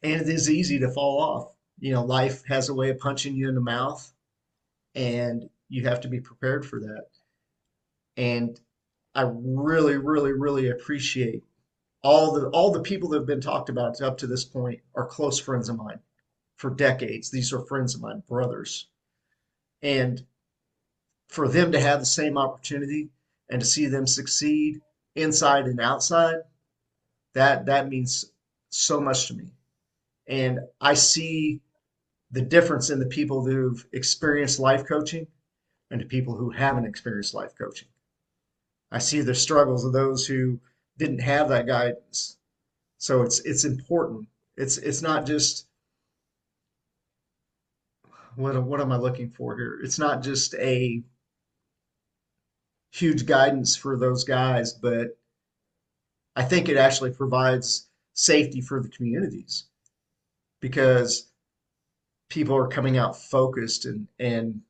And it is easy to fall off. Life has a way of punching you in the mouth, and you have to be prepared for that. And I really, really, really appreciate all the people that have been talked about up to this point are close friends of mine for decades. These are friends of mine, brothers. And for them to have the same opportunity and to see them succeed inside and outside, that means so much to me. And I see the difference in the people who've experienced life coaching and the people who haven't experienced life coaching. I see the struggles of those who didn't have that guidance. So it's important. It's not just what am I looking for here? It's not just a huge guidance for those guys, but I think it actually provides safety for the communities because people are coming out focused and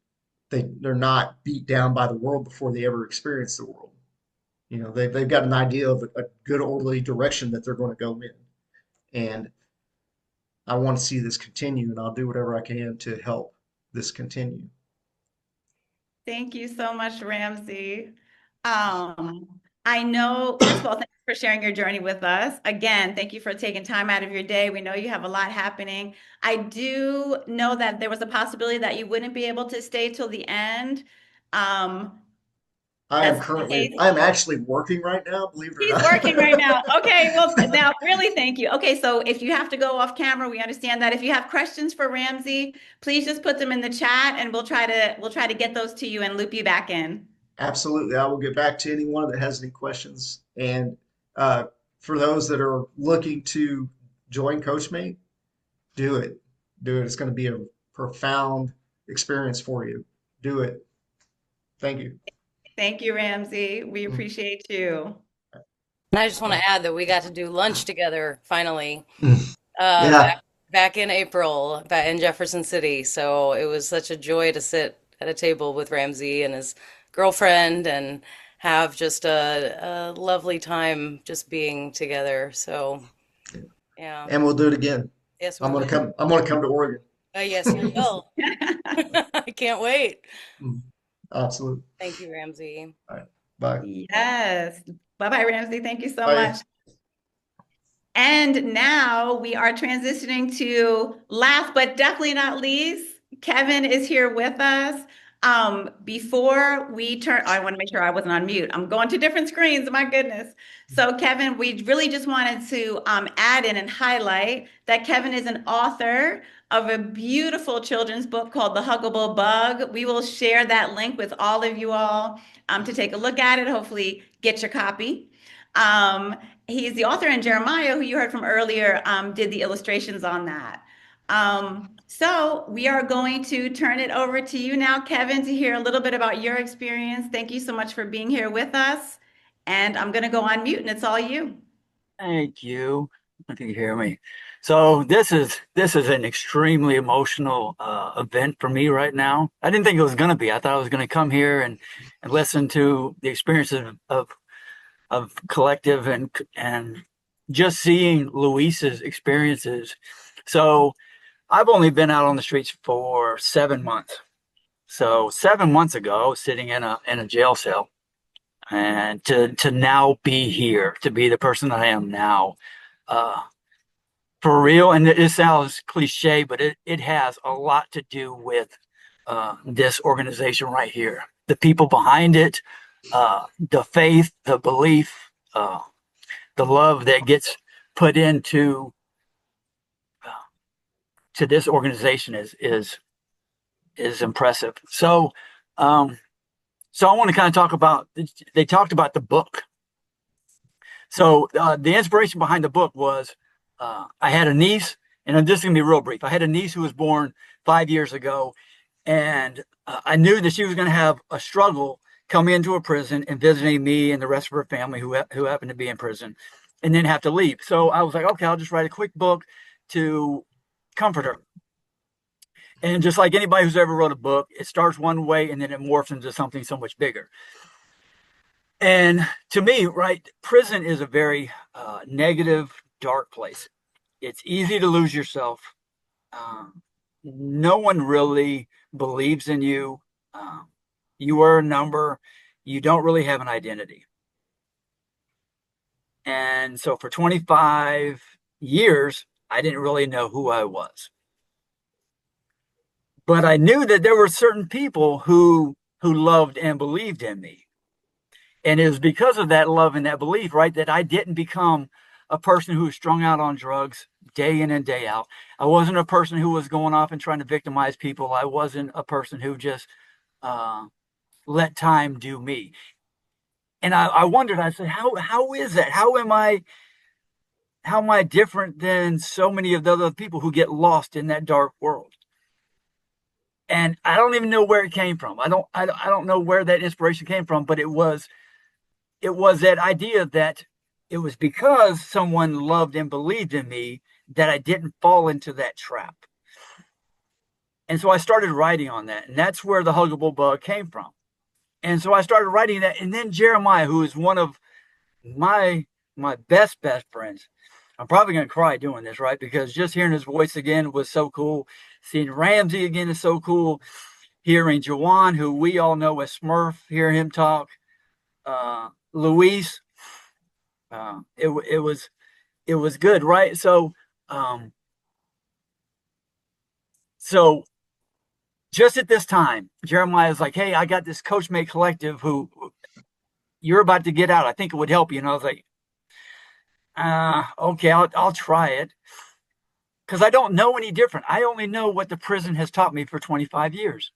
they're not beat down by the world before they ever experience the world. They've got an idea of a good orderly direction that they're going to go in. And I want to see this continue, and I'll do whatever I can to help this continue. Thank you so much, Ramsey. I know, first of all, thanks for sharing your journey with us. Again, thank you for taking time out of your day. We know you have a lot happening. I do know that there was a possibility that you wouldn't be able to stay till the end. I'm actually working right now, believe it or He's not. working right now. Okay, well, now really thank you. Okay, so if you have to go off camera, we understand that. If you have questions for Ramsey, please just put them in the chat and we'll try to get those to you and loop you back in. Absolutely. I will get back to anyone that has any questions. And for those that are looking to join Coachmate, do it. Do it. It's going to be a profound experience for you. Do it. Thank you. Thank you, Ramsey. We appreciate you. And I just want to add that we got to do lunch together finally. Yeah. Back in April, back in Jefferson City. So it was such a joy to sit at a table with Ramsey and his girlfriend and have just a lovely time just being together. So, yeah. And we'll do it again. Yes, I'm gonna come to Oregon. Yes, you will. I can't wait. Absolutely. Thank you, Ramsey. All right. Bye. Yes. Bye-bye, Ramsey. Thank you so Bye. much. And now we are transitioning to last but definitely not least, Kevin is here with us. Before we turn, I want to make sure I wasn't on mute. I'm going to different screens, my goodness. So Kevin, we really just wanted to add in and highlight that Kevin is an author of a beautiful children's book called The Huggable Bug. We will share that link with all of you all to take a look at it, hopefully get your copy. He's the author, and Jeremiah, who you heard from earlier, did the illustrations on that. So we are going to turn it over to you now, Kevin, to hear a little bit about your experience. Thank you so much for being here with us. And I'm going to go on mute, and it's all you. Thank you. I think you hear me. So this is an extremely emotional event for me right now. I didn't think it was going to be. I thought I was going to come here and listen to the experiences of collective and just seeing Luis's experiences. So I've only been out on the streets for 7 months. So 7 months ago, I was sitting in a jail cell, and to now be here, to be the person that I am now, for real. And it sounds cliche, but it has a lot to do with this organization right here. The people behind it, the faith, the belief, the love that gets put into to this organization is impressive. So I want to kind of talk about. They talked about the book. So the inspiration behind the book was I had a niece, and I'm just going to be real brief. I had a niece who was born 5 years ago, and I knew that she was going to have a struggle coming into a prison and visiting me and the rest of her family who happened to be in prison, and then have to leave. So I was like, okay, I'll just write a quick book to comfort her. And just like anybody who's ever wrote a book, it starts one way and then it morphs into something so much bigger. And to me, right, prison is a very negative, dark place. It's easy to lose yourself. No one really believes in you. You are a number. You don't really have an identity. And so for 25 years, I didn't really know who I was. But I knew that there were certain people who loved and believed in me. And it was because of that love and that belief, right, that I didn't become a person who was strung out on drugs day in and day out. I wasn't a person who was going off and trying to victimize people. I wasn't a person who just let time do me. And I wondered, I said, how is that? How am I different than so many of the other people who get lost in that dark world? And I don't even know where it came from. I don't know where that inspiration came from, but it was that idea that it was because someone loved and believed in me that I didn't fall into that trap. And so I started writing on that, and that's where the Huggable Bug came from. And so I started writing that, and then Jeremiah, who is one of my best friends. I'm probably going to cry doing this, right? Because just hearing his voice again was so cool. Seeing Ramsey again is so cool. Hearing Jawan, who we all know as Smurf, hearing him talk. Luis, it was good, right? So just at this time, Jeremiah is like, "Hey, I got this Coachmate collective who you're about to get out. I think it would help you." And I was like, "Okay, I'll try it." Because I don't know any different. I only know what the prison has taught me for 25 years.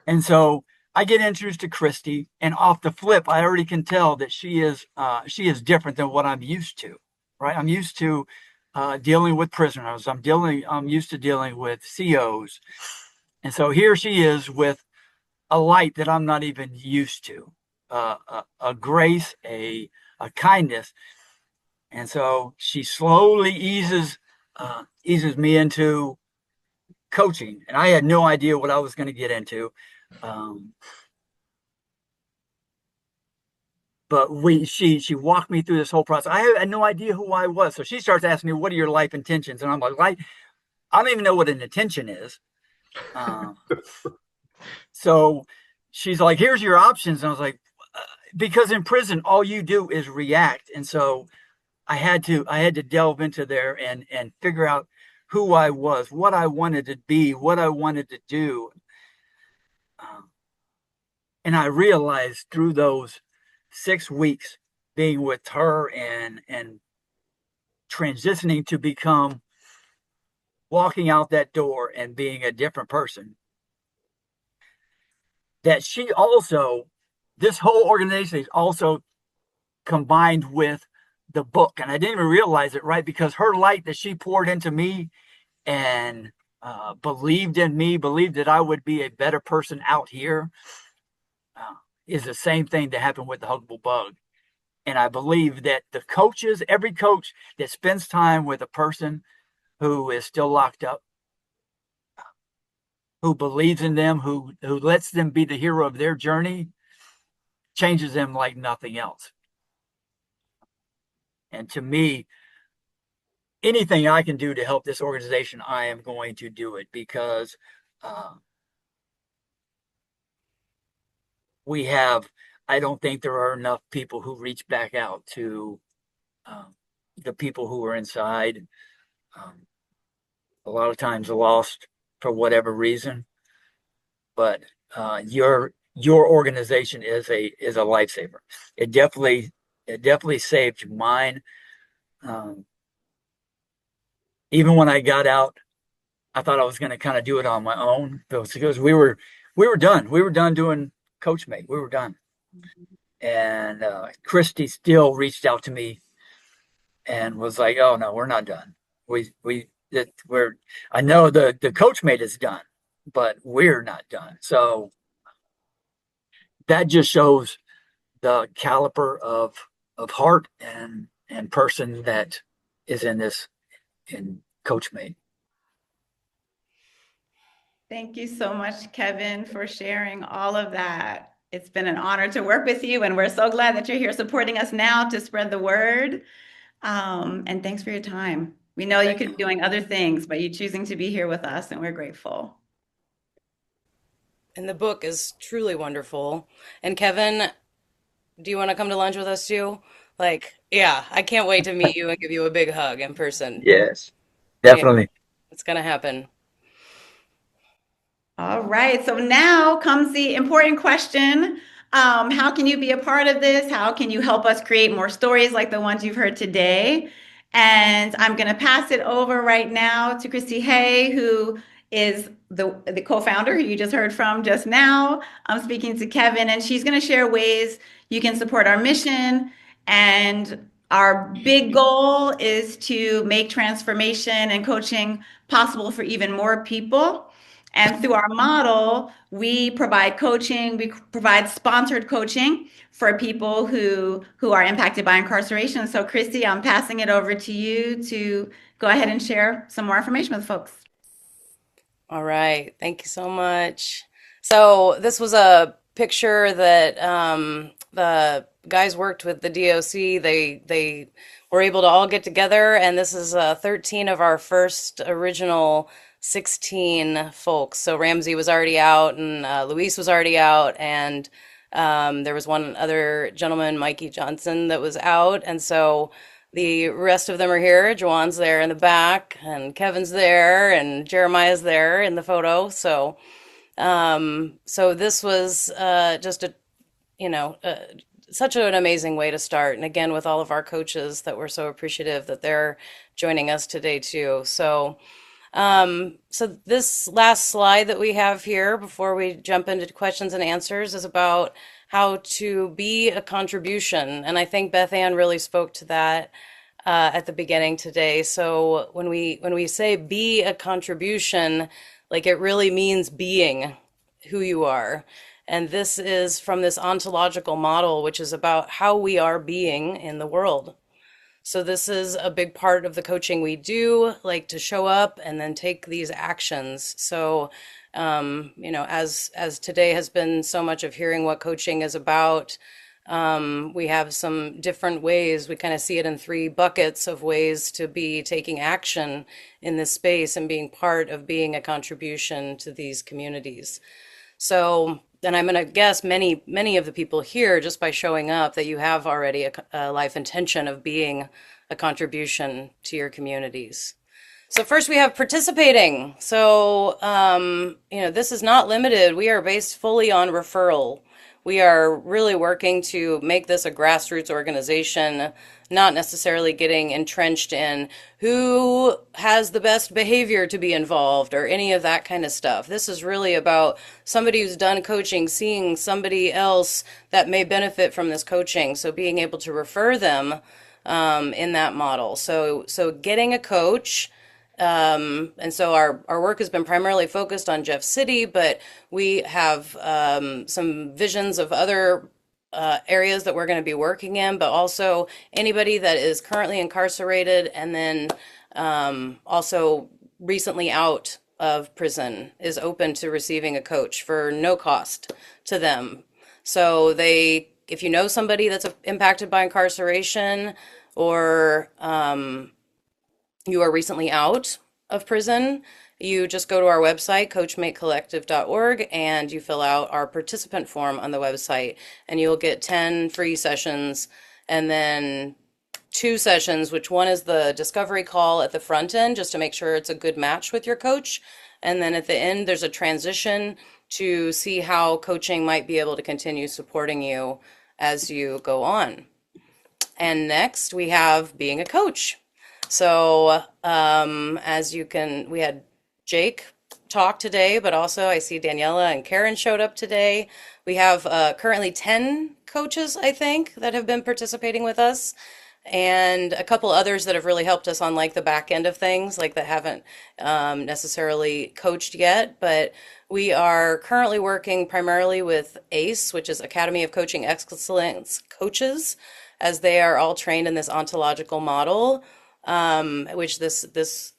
And so I get introduced to Christy, and off the flip, I already can tell that she is different than what I'm used to, right? I'm used to dealing with prisoners. I'm used to dealing with COs. And so here she is with a light that I'm not even used to, a grace, a kindness. And so she slowly eases me into coaching, and I had no idea what I was going to get into. But she walked me through this whole process. I had no idea who I was. So she starts asking me, "What are your life intentions?" And I'm like, I don't even know what an intention is. So she's like, "Here's your options." And I was like, because in prison, all you do is react. And so I had to delve into there and figure out who I was, what I wanted to be, what I wanted to do. And I realized through those 6 weeks being with her and transitioning to become walking out that door and being a different person, that she also, this whole organization is also combined with the book. And I didn't even realize it, right? Because her light that she poured into me and believed in me, believed that I would be a better person out here, is the same thing that happened with the Huggable Bug. And I believe that the coaches, every coach that spends time with a person who is still locked up, who believes in them, who lets them be the hero of their journey, changes them like nothing else. And to me, anything I can do to help this organization, I am going to do it, because I don't think there are enough people who reach back out to the people who are inside, a lot of times lost, for whatever reason. But your organization is a lifesaver. It definitely saved mine. Even when I got out, I thought I was going to kind of do it on my own because we were done. We were done doing Coachmate. We were done. And Christy still reached out to me and was like, "Oh no, we're not done. We're I know the Coachmate is done, but we're not done." So that just shows the caliber of heart and person that is in Coachmate. Thank you so much, Kevin, for sharing all of that. It's been an honor to work with you, and we're so glad that you're here supporting us now to spread the word. And thanks for your time. We know you could be doing other things, but you're choosing to be here with us, and we're grateful. And the book is truly wonderful. And Kevin, do you want to come to lunch with us too? Like, yeah, I can't wait to meet you and give you a big hug in person. Yes, Yeah, definitely. it's gonna happen. All right, so now comes the important question. How can you be a part of this? How can you help us create more stories like the ones you've heard today? And I'm going to pass it over right now to Christy Hay, who is the co-founder who you just heard from just now. I'm speaking to Kevin, and she's going to share ways you can support our mission. And our big goal is to make transformation and coaching possible for even more people. And through our model, we provide coaching, we provide sponsored coaching for people who are impacted by incarceration. So Christy, I'm passing it over to you to go ahead and share some more information with folks. All right, thank you so much. So this was a picture that the guys worked with the DOC. They were able to all get together, and this is 13 of our first original 16 folks. So Ramsey was already out, and Luis was already out, and there was one other gentleman, Mikey Johnson, that was out, and so the rest of them are here. Juwan's there in the back, and Kevin's there, and Jeremiah's there in the photo. So, so this was just a, such an amazing way to start. And again, with all of our coaches that we're so appreciative that they're joining us today too. So, so this last slide that we have here before we jump into questions and answers is about how to be a contribution. And I think Beth Ann really spoke to that at the beginning today. So when we say be a contribution, like it really means being who you are. And this is from this ontological model, which is about how we are being in the world. So this is a big part of the coaching we do, like to show up and then take these actions. So, as today has been so much of hearing what coaching is about, we have some different ways. We kind of see it in 3 buckets of ways to be taking action in this space and being part of being a contribution to these communities. So, and I'm going to guess many of the people here, just by showing up, that you have already a life intention of being a contribution to your communities. So first we have participating. So, this is not limited. We are based fully on referral. We are really working to make this a grassroots organization, not necessarily getting entrenched in who has the best behavior to be involved or any of that kind of stuff. This is really about somebody who's done coaching, seeing somebody else that may benefit from this coaching. So being able to refer them in that model. So getting a coach. And so our work has been primarily focused on Jeff City, but we have some visions of other areas that we're going to be working in, but also anybody that is currently incarcerated and then also recently out of prison is open to receiving a coach for no cost to them. So if you know somebody that's impacted by incarceration or you are recently out of prison, you just go to our website, coachmatecollective.org, and you fill out our participant form on the website, and you'll get 10 free sessions, and then 2 sessions, which one is the discovery call at the front end, just to make sure it's a good match with your coach, And then at the end, there's a transition to see how coaching might be able to continue supporting you as you go on. And next, we have being a coach. So, we had Jake talk today, but also I see Daniela and Karen showed up today. We have currently 10 coaches, I think, that have been participating with us, and a couple others that have really helped us on like the back end of things, like that haven't necessarily coached yet. But we are currently working primarily with ACE, which is Academy of Coaching Excellence Coaches, as they are all trained in this ontological model, which there's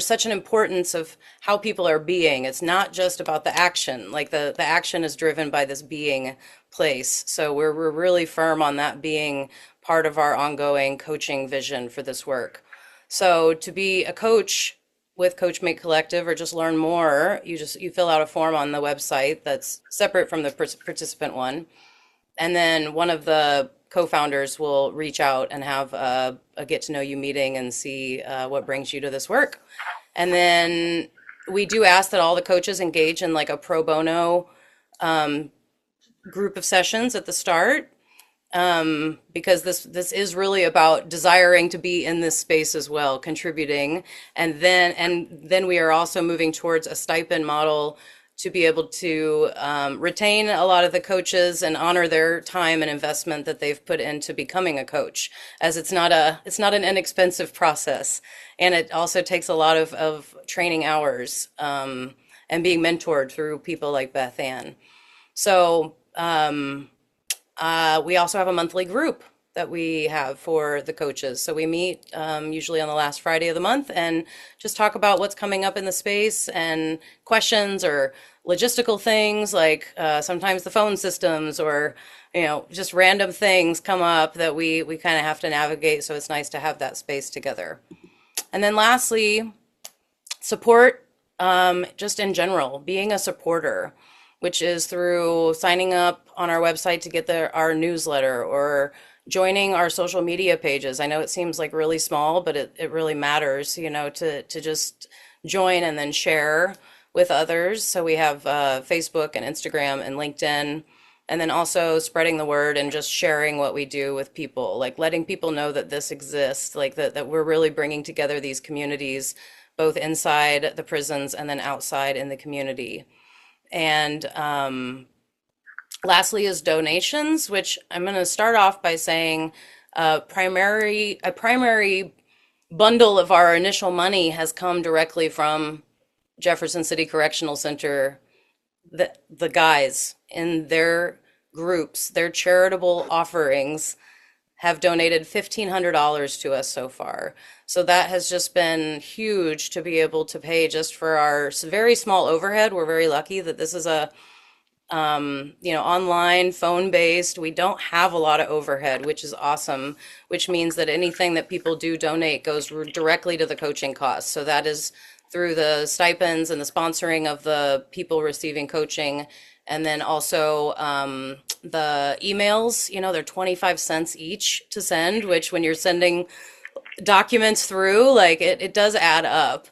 such an importance of how people are being. It's not just about the action. Like the action is driven by this being place. So we're really firm on that being part of our ongoing coaching vision for this work. So to be a coach with Coachmate Collective or just learn more, you fill out a form on the website that's separate from the participant one. And then one of the co-founders will reach out and have a get to know you meeting and see what brings you to this work. And then we do ask that all the coaches engage in like a pro bono group of sessions at the start, because this is really about desiring to be in this space as well, contributing. And then we are also moving towards a stipend model to be able to retain a lot of the coaches and honor their time and investment that they've put into becoming a coach, as it's not an inexpensive process. And it also takes a lot of training hours and being mentored through people like Beth Ann. So we also have a monthly group that we have for the coaches. So we meet usually on the last Friday of the month and just talk about what's coming up in the space and questions or logistical things, like sometimes the phone systems or just random things come up that we kind of have to navigate. So it's nice to have that space together. And then lastly, support, just in general, being a supporter, which is through signing up on our website to get our newsletter or joining our social media pages. I know it seems like really small, but it really matters, to just join and then share with others. So we have Facebook and Instagram and LinkedIn, and then also spreading the word and just sharing what we do with people, like letting people know that this exists, like that we're really bringing together these communities, both inside the prisons and then outside in the community. And lastly is donations, which I'm going to start off by saying a primary bundle of our initial money has come directly from Jefferson City Correctional Center. The guys in their groups, their charitable offerings, have donated $1,500 to us so far. So that has just been huge to be able to pay just for our very small overhead. We're very lucky that this is a online, phone-based. We don't have a lot of overhead, which is awesome, which means that anything that people do donate goes directly to the coaching costs. So that is through the stipends and the sponsoring of the people receiving coaching. And then also the emails, they're 25 cents each to send, which when you're sending documents through, like it does add up.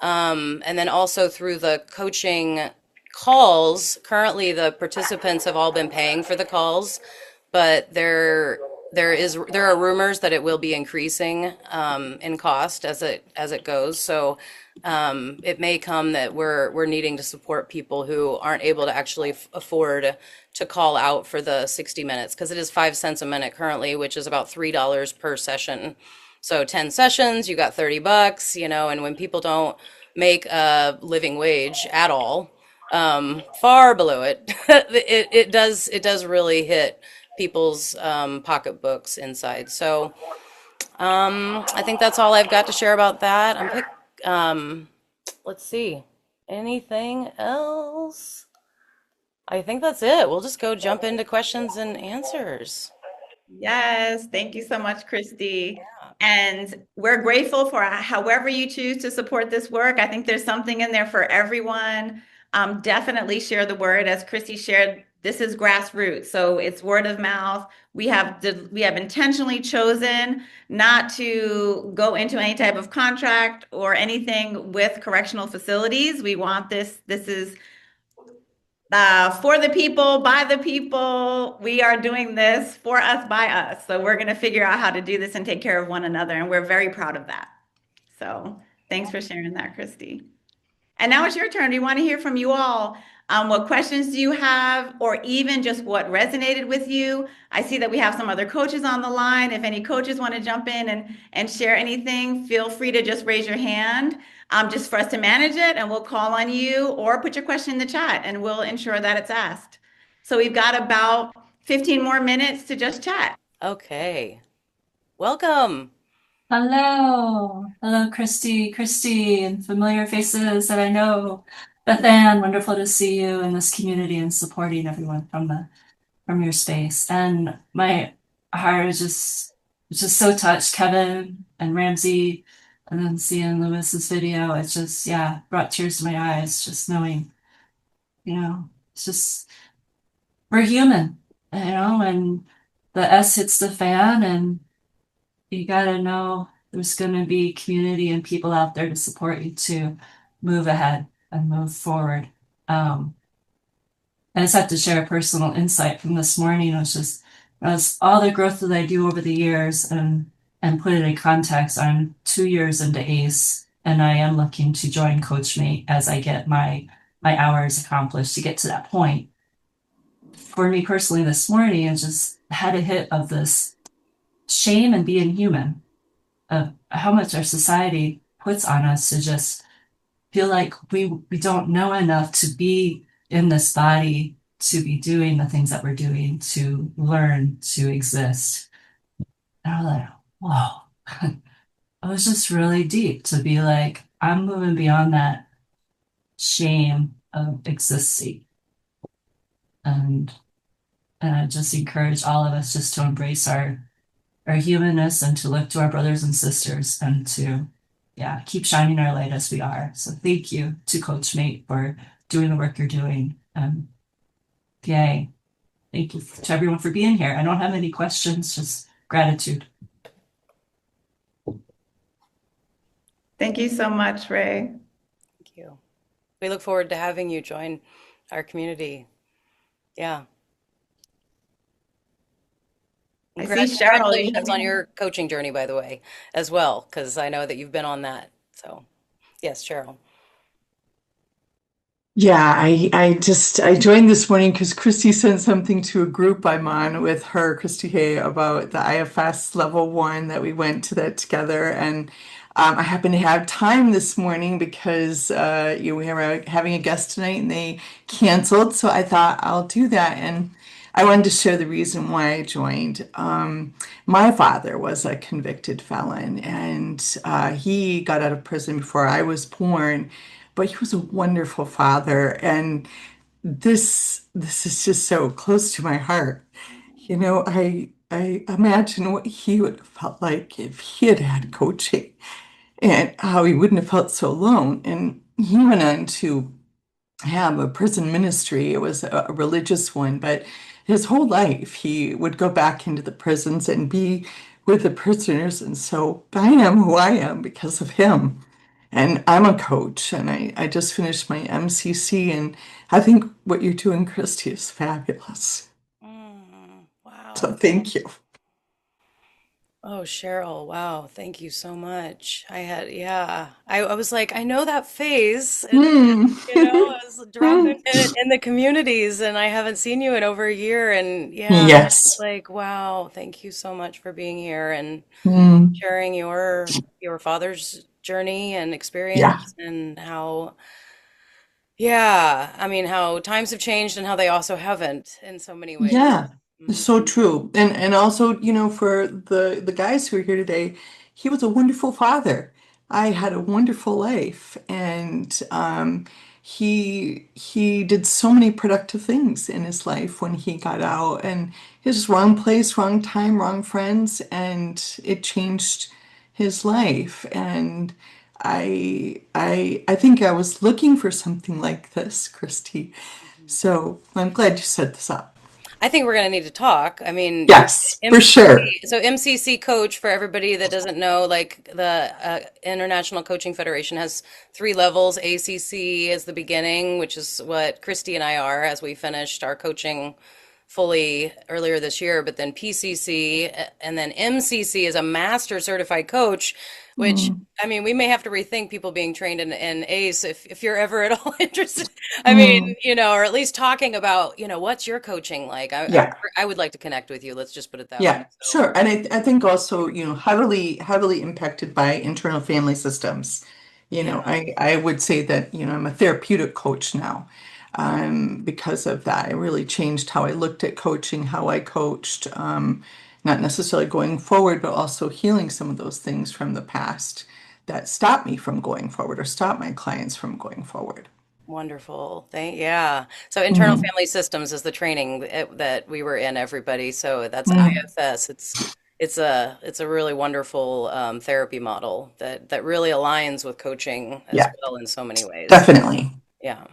And then also through the coaching calls, currently the participants have all been paying for the calls, but there are rumors that it will be increasing in cost as it goes. So it may come that we're needing to support people who aren't able to actually afford to call out for the 60 minutes, because it is 5 cents a minute currently, which is about $3 per session. So 10 sessions, you got $30, and when people don't make a living wage at all, far below it, it does really hit people's pocketbooks inside. So I think that's all I've got to share about that. Let's see, anything else? I think that's it. We'll just go jump into questions and answers. Yes, thank you so much, Christy. And we're grateful for however you choose to support this work. I think there's something in there for everyone. Definitely share the word. As Christy shared, This is grassroots, so it's word of mouth. We have intentionally chosen not to go into any type of contract or anything with correctional facilities. We want this. This is for the people, by the people. We are doing this for us, by us. So we're going to figure out how to do this and take care of one another, and we're very proud of that. So thanks for sharing that, Christy. And now it's your turn. We want to hear from you all. What questions do you have, or even just what resonated with you? I see that we have some other coaches on the line. If any coaches want to jump in and share anything, feel free to just raise your hand just for us to manage it, and we'll call on you, or put your question in the chat and we'll ensure that it's asked. So we've got about 15 more minutes to just chat. Okay. Welcome. Hello. Hello, Christy, and familiar faces that I know. Beth Ann, wonderful to see you in this community and supporting everyone from your space. And my heart is just so touched. Kevin and Ramsey, and then seeing Lewis's video, it's just, yeah, brought tears to my eyes, just knowing, it's just, we're human, and the S hits the fan, and you gotta know there's gonna be community and people out there to support you to move ahead and move forward. I just have to share a personal insight from this morning, which is all the growth that I do over the years, and put it in context. I'm 2 years into ACE, and I am looking to join Coachmate as I get my hours accomplished to get to that point. For me personally, this morning, I just had a hit of this shame and being human, of how much our society puts on us to just feel like we don't know enough to be in this body, to be doing the things that we're doing, to learn to exist. And I was like, whoa. It was just really deep to be like, I'm moving beyond that shame of existing. And I just encourage all of us just to embrace our humanness, and to look to our brothers and sisters, and to, keep shining our light as we are. So thank you to Coachmate for doing the work you're doing. Yay. Thank you to everyone for being here. I don't have any questions, just gratitude. Thank you so much, Ray. Thank you. We look forward to having you join our community. Yeah. I see Cheryl. Congratulations on your coaching journey, by the way, as well, because I know that you've been on that. So, yes, Cheryl. Yeah, I joined this morning because Christy sent something to a group I'm on with her, Christy Hay, about the IFS level 1 that we went to that together. And I happen to have time this morning because we were having a guest tonight and they canceled. So I thought I'll do that. And I wanted to share the reason why I joined. My father was a convicted felon, and he got out of prison before I was born, but he was a wonderful father. And this is just so close to my heart. I imagine what he would have felt like if he had had coaching, and how he wouldn't have felt so alone. And he went on to have a prison ministry. It was a religious one, but his whole life he would go back into the prisons and be with the prisoners. And so I am who I am because of him. And I'm a coach, and I just finished my MCC, and I think what you're doing, Christy, is fabulous. Wow. So thank you. Oh, Cheryl, wow, thank you so much. I was like, I know that face, and I was dropping in the communities, and I haven't seen you in over a year, and Yes. it's like, wow, thank you so much for being here and Mm. sharing your father's journey and experience, and how how times have changed and how they also haven't in so many ways. Yeah, so true. And also, for the guys who are here today, he was a wonderful father. I had a wonderful life, and he did so many productive things in his life when he got out, and he was wrong place, wrong time, wrong friends, and it changed his life. And I think I was looking for something like this, Christy. So I'm glad you set this up. I think we're going to need to talk. I mean, Yes, for sure. So MCC coach, for everybody that doesn't know, like the International Coaching Federation has 3 levels. ACC is the beginning, which is what Christy and I are as we finished our coaching fully earlier this year, but then PCC and then MCC is a master certified coach, which I mean, we may have to rethink people being trained in ACE if you're ever at all interested. I mean, or at least talking about, what's your coaching like? Yeah. I would like to connect with you. Let's just put it that way. Yeah, sure. And I think also, heavily impacted by internal family systems. I would say that, I'm a therapeutic coach now, because of that. It really changed how I looked at coaching, how I coached, not necessarily going forward, but also healing some of those things from the past that stopped me from going forward or stopped my clients from going forward. Wonderful. Yeah. So internal family systems is the training that we were in, everybody. So that's IFS. It's a really wonderful therapy model that really aligns with coaching as Yeah, well in so many ways. definitely. Yeah.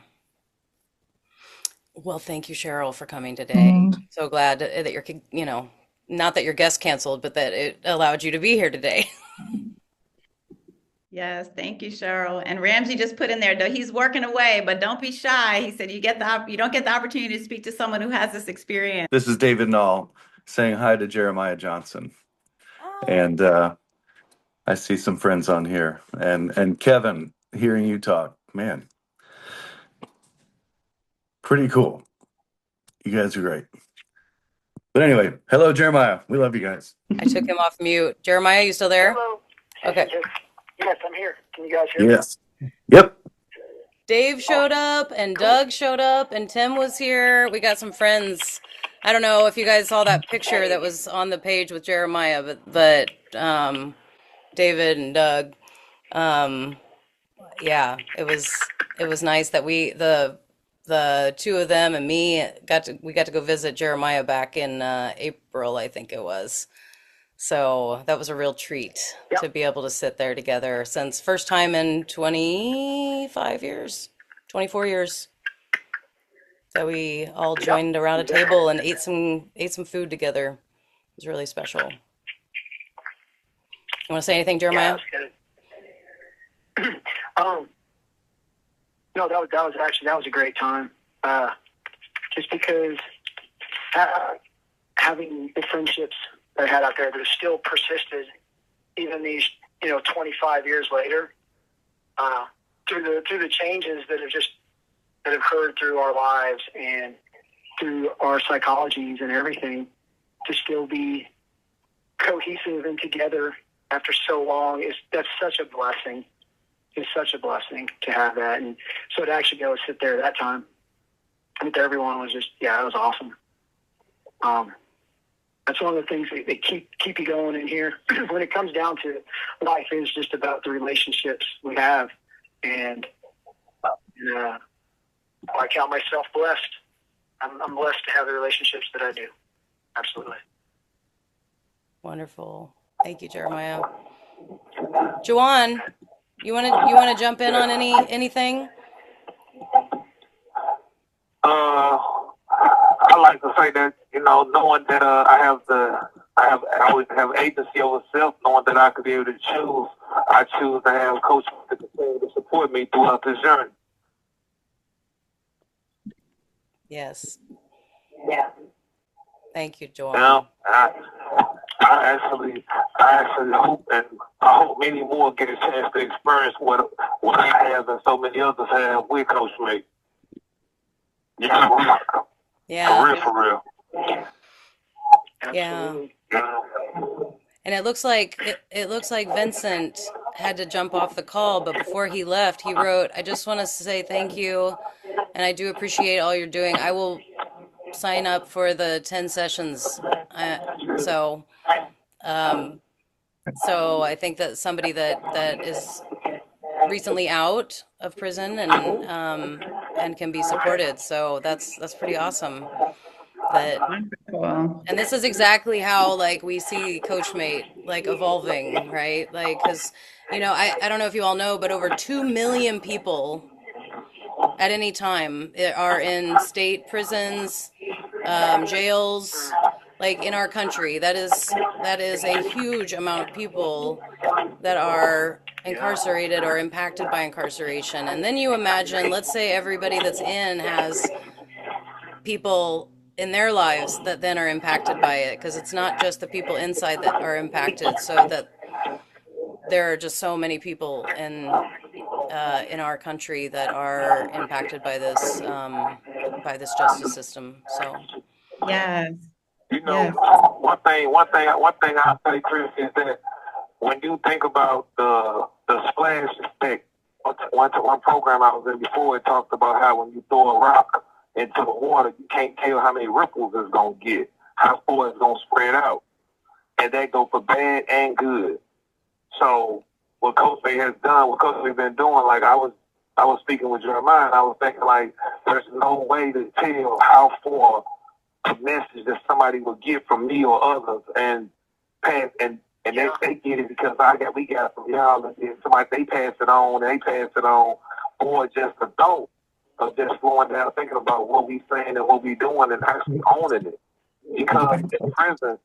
Well, thank you, Cheryl, for coming today. So glad that you're, not that your guest canceled, but that it allowed you to be here today. Yes, thank you, Cheryl. And Ramsey just put in there, though he's working away, but don't be shy. He said you don't get the opportunity to speak to someone who has this experience. This is David Null saying hi to Jeremiah Johnson. And I see some friends on here. And Kevin, hearing you talk, man, pretty cool. You guys are great. But anyway, hello, Jeremiah. We love you guys. I took him off mute. Jeremiah, you still there? Hello. Okay. Yes, I'm here. Can you guys hear me? Yes. Yep. Dave showed up and Doug showed up and Tim was here. We got some friends. I don't know if you guys saw that picture that was on the page with Jeremiah, but David and Doug, yeah, it was nice that the two of them and me we got to go visit Jeremiah back in April, I think it was. So that was a real treat to be able to sit there together since first time in 25 years, 24 years that we all joined around a table and ate some food together. It was really special. You want to say anything, Jeremiah? Yeah, no, that was a great time. Just because having the friendships that I had out there that have still persisted even these 25 years later, through the changes that have occurred through our lives and through our psychologies and everything, to still be cohesive and together after so long that's such a blessing. It's such a blessing to have that. And so to actually go sit there that time with everyone was just, it was awesome. That's one of the things that keep you going in here. When it comes down to life, is just about the relationships we have. And I count myself blessed. I'm blessed to have the relationships that I do. Absolutely. Wonderful. Thank you, Jeremiah. Joanne, you want to jump in on anything? I like to say that, knowing that I always have agency over self, knowing that I could be able to choose. I choose to have coaches to continue to support me throughout this journey. Yes. Yeah. Thank you, Joanne. Now, I actually hope, and I hope many more get a chance to experience what I have and so many others have with Coachmate. Yeah. Yeah. For real. Yeah. And it looks like Vincent had to jump off the call, but before he left, he wrote, "I just want to say thank you, and I do appreciate all you're doing. I will sign up for the 10 sessions." So I think that somebody that is recently out of prison and can be supported. So that's pretty awesome. Wonderful. And this is exactly how we see Coachmate evolving, right? Because I don't know if you all know, but over 2 million people at any time are in state prisons, jails, like in our country. That is a huge amount of people that are incarcerated or impacted by incarceration. And then you imagine, let's say everybody that's in has people in their lives that then are impacted by it, because it's not just the people inside that are impacted. So that there are just so many people in our country that are impacted by this justice system. So Yes. You know, one thing I say, Chris, is that when you think about the splash effect, one program I was in before, it talked about how when you throw a rock into the water, you can't tell how many ripples it's gonna get, how far it's gonna spread out, and that go for bad and good. So what Coachmate has done, what Coachmate been doing, like I was speaking with Jeremiah, and I was thinking like, there's no way to tell how far a message that somebody will get from me or others and pass and they get it because we got it from y'all, and then somebody they pass it on, or just a dope of just slowing down, thinking about what we saying and what we doing and actually owning it. Because in prison,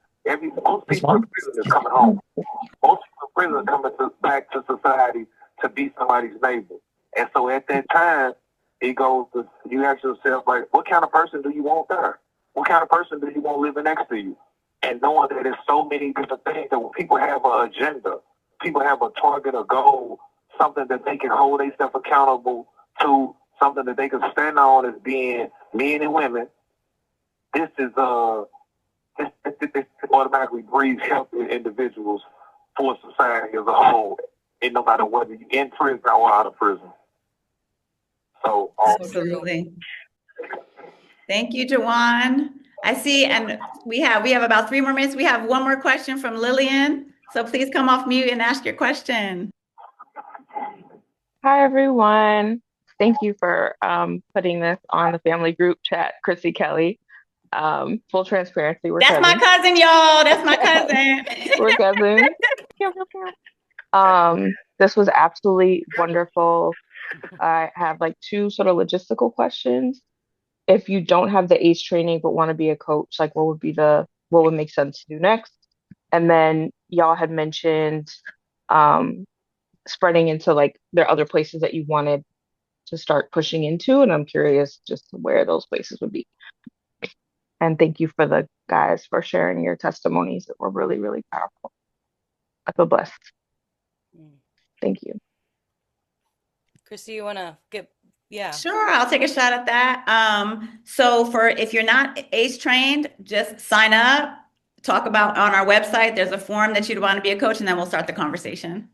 most people in prison is coming home. Most people in prison are coming back to society to be somebody's neighbor. And so at that time, it goes to, you ask yourself, like, what kind of person do you want there? What kind of person do you want living next to you? And knowing that there's so many different things that people have an agenda, people have a target, a goal, something that they can hold themselves accountable to, something that they can stand on as being men and women. This is this automatically breeds healthy individuals for society as a whole, and no matter whether you're in prison or out of prison. So absolutely. Thank you, Jawan. I see, and we have about 3 more minutes. We have one more question from Lillian. So please come off mute and ask your question. Hi, everyone. Thank you for putting this on the family group chat, Chrissy Kelly. Full transparency, we're That's cousins. my cousin, y'all. That's my cousin. We're cousins. This was absolutely wonderful. I have like 2 sort of logistical questions. If you don't have the ACE training but want to be a coach, like what would make sense to do next? And then y'all had mentioned spreading into like there are other places that you wanted to start pushing into, and I'm curious just where those places would be. And thank you for the guys for sharing your testimonies that were really, really powerful. I feel blessed. Thank you. Christy, you want to get, yeah. Sure, I'll take a shot at that. So if you're not ACE trained, just sign up, talk about on our website. There's a form that you'd want to be a coach, and then we'll start the conversation.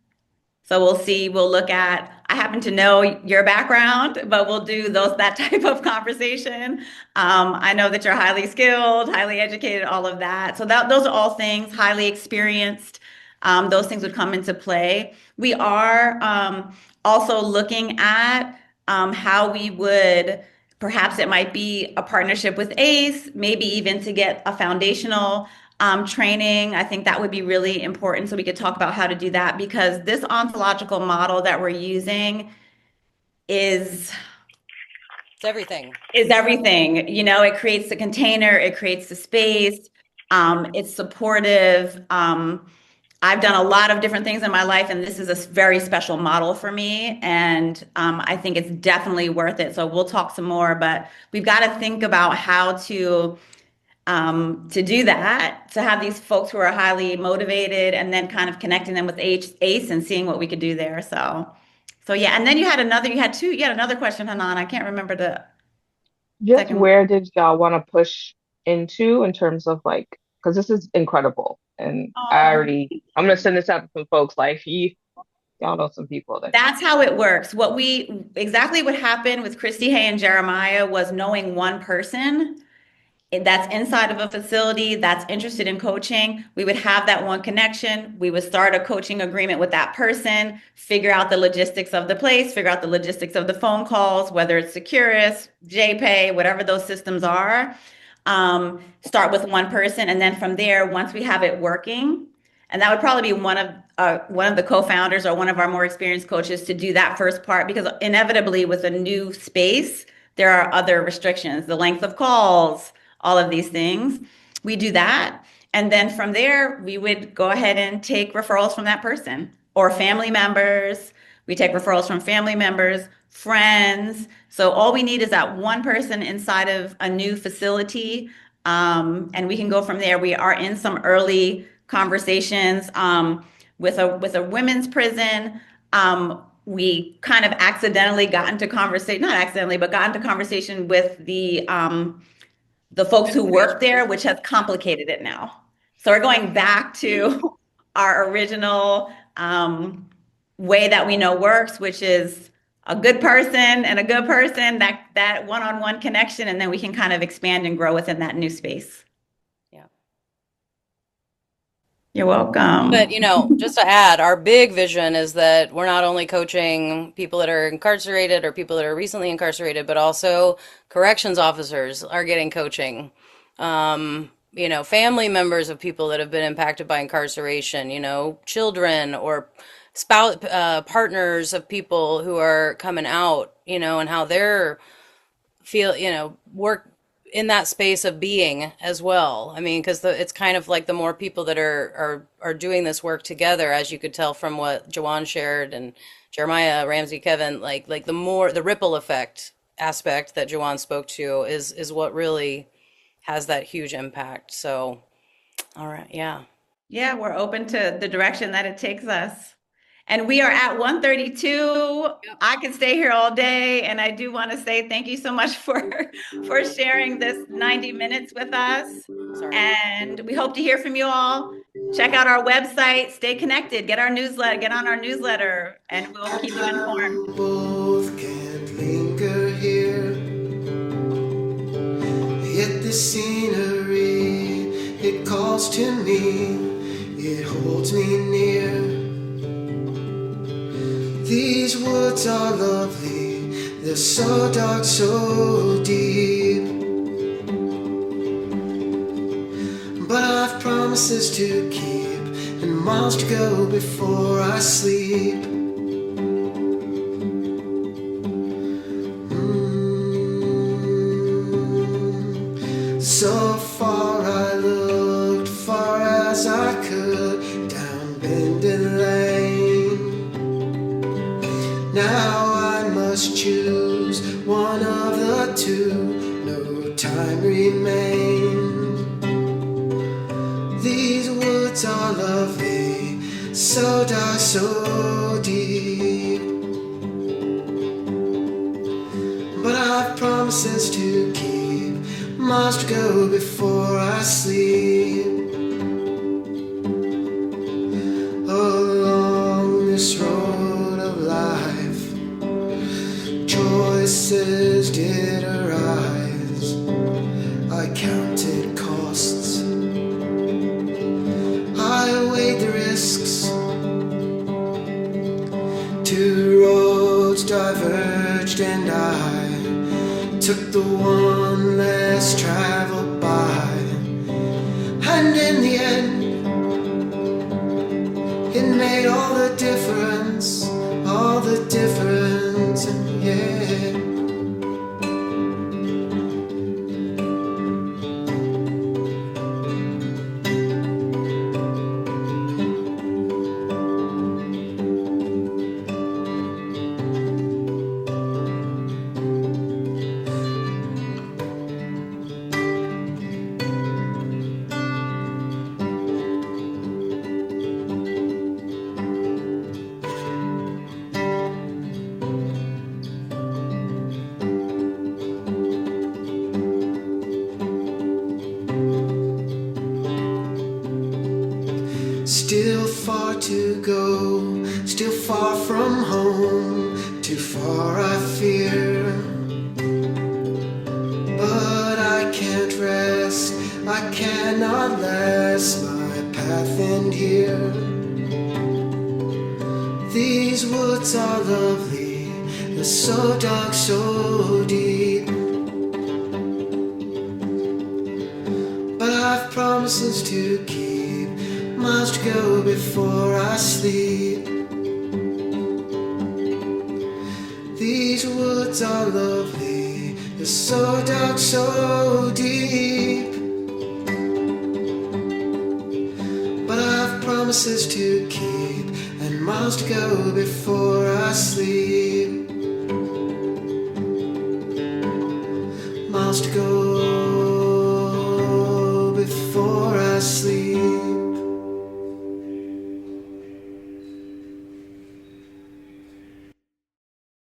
So we'll look at, I happen to know your background, but we'll do that type of conversation. I know that you're highly skilled, highly educated, all of that. So those are all things, highly experienced. Those things would come into play. We are also looking at how we would, perhaps it might be a partnership with ACE, maybe even to get a foundational training. I think that would be really important. So we could talk about how to do that, because this ontological model that we're using is everything. Is everything. You know, it creates the container, it creates the space, it's supportive. I've done a lot of different things in my life, and this is a very special model for me. And I think it's definitely worth it. So we'll talk some more, but we've got to think about how to do that, to have these folks who are highly motivated, and then kind of connecting them with ACE and seeing what we could do there. So yeah. And then you had another question, Hanan. I can't remember the Just second one. where did y'all want to push into in terms of like, because this is incredible. And I'm going to send this out to some folks like y'all know some people that. That's how it works. Exactly what happened with Christy Hay and Jeremiah was knowing one person that's inside of a facility that's interested in coaching. We would have that one connection. We would start a coaching agreement with that person, figure out the logistics of the place, figure out the logistics of the phone calls, whether it's Securus, JPay, whatever those systems are. Start with one person. And then from there, once we have it working, And that would probably be one of the co-founders or one of our more experienced coaches to do that first part, because inevitably with a new space, there are other restrictions, the length of calls, all of these things. We do that. And then from there, we would go ahead and take referrals from that person or family members. We take referrals from family members, friends. So all we need is that one person inside of a new facility, and we can go from there. We are in some early conversations with a women's prison. We kind of accidentally got into conversation, not accidentally, but got into conversation with the folks who work there, which has complicated it now. So we're going back to our original way that we know works, which is a good person and a good person, that one-on-one connection, and then we can kind of expand and grow within that new space. Yeah. You're welcome. But, just to add, our big vision is that we're not only coaching people that are incarcerated or people that are recently incarcerated, but also corrections officers are getting coaching. Family members of people that have been impacted by incarceration, children or spouse, partners of people who are coming out, and how they're work in that space of being as well. I mean, because it's kind of like the more people that are doing this work together, as you could tell from what Jawan shared and Jeremiah, Ramsey, Kevin, like the more the ripple effect aspect that Jawan spoke to is what really has that huge impact. So, all right, yeah. Yeah, we're open to the direction that it takes us. And we are at 1:32. I could stay here all day. And I do want to say thank you so much for sharing this 90 minutes with us. And we hope to hear from you all. Check out our website, stay connected, get our newsletter, get on our newsletter, and we'll keep you informed. Both can't linger here. Yet the scenery, it calls to me, it holds me near. These woods are lovely, they're so dark, so deep. But I've promises to keep and miles to go before I sleep. So far I looked, far as I could, down bending lane. Now I must choose one of the two, no time remains. These woods are lovely, so dark, so deep. But I've promises to keep, must go before I sleep. Along this road of life, choices did arise. I counted costs, I weighed the risks. Two roads diverged and I took the one less traveled by. And in the end, it made all the difference, and yeah. Still far to go, still far from home, too far I fear. But I can't rest, I cannot last, my path end here. These woods are lovely, they're so dark, so deep. But I've promises to keep, miles to go before I sleep. These woods are lovely, they're so dark, so deep. But I've promises to keep and miles to go before I sleep. Miles to go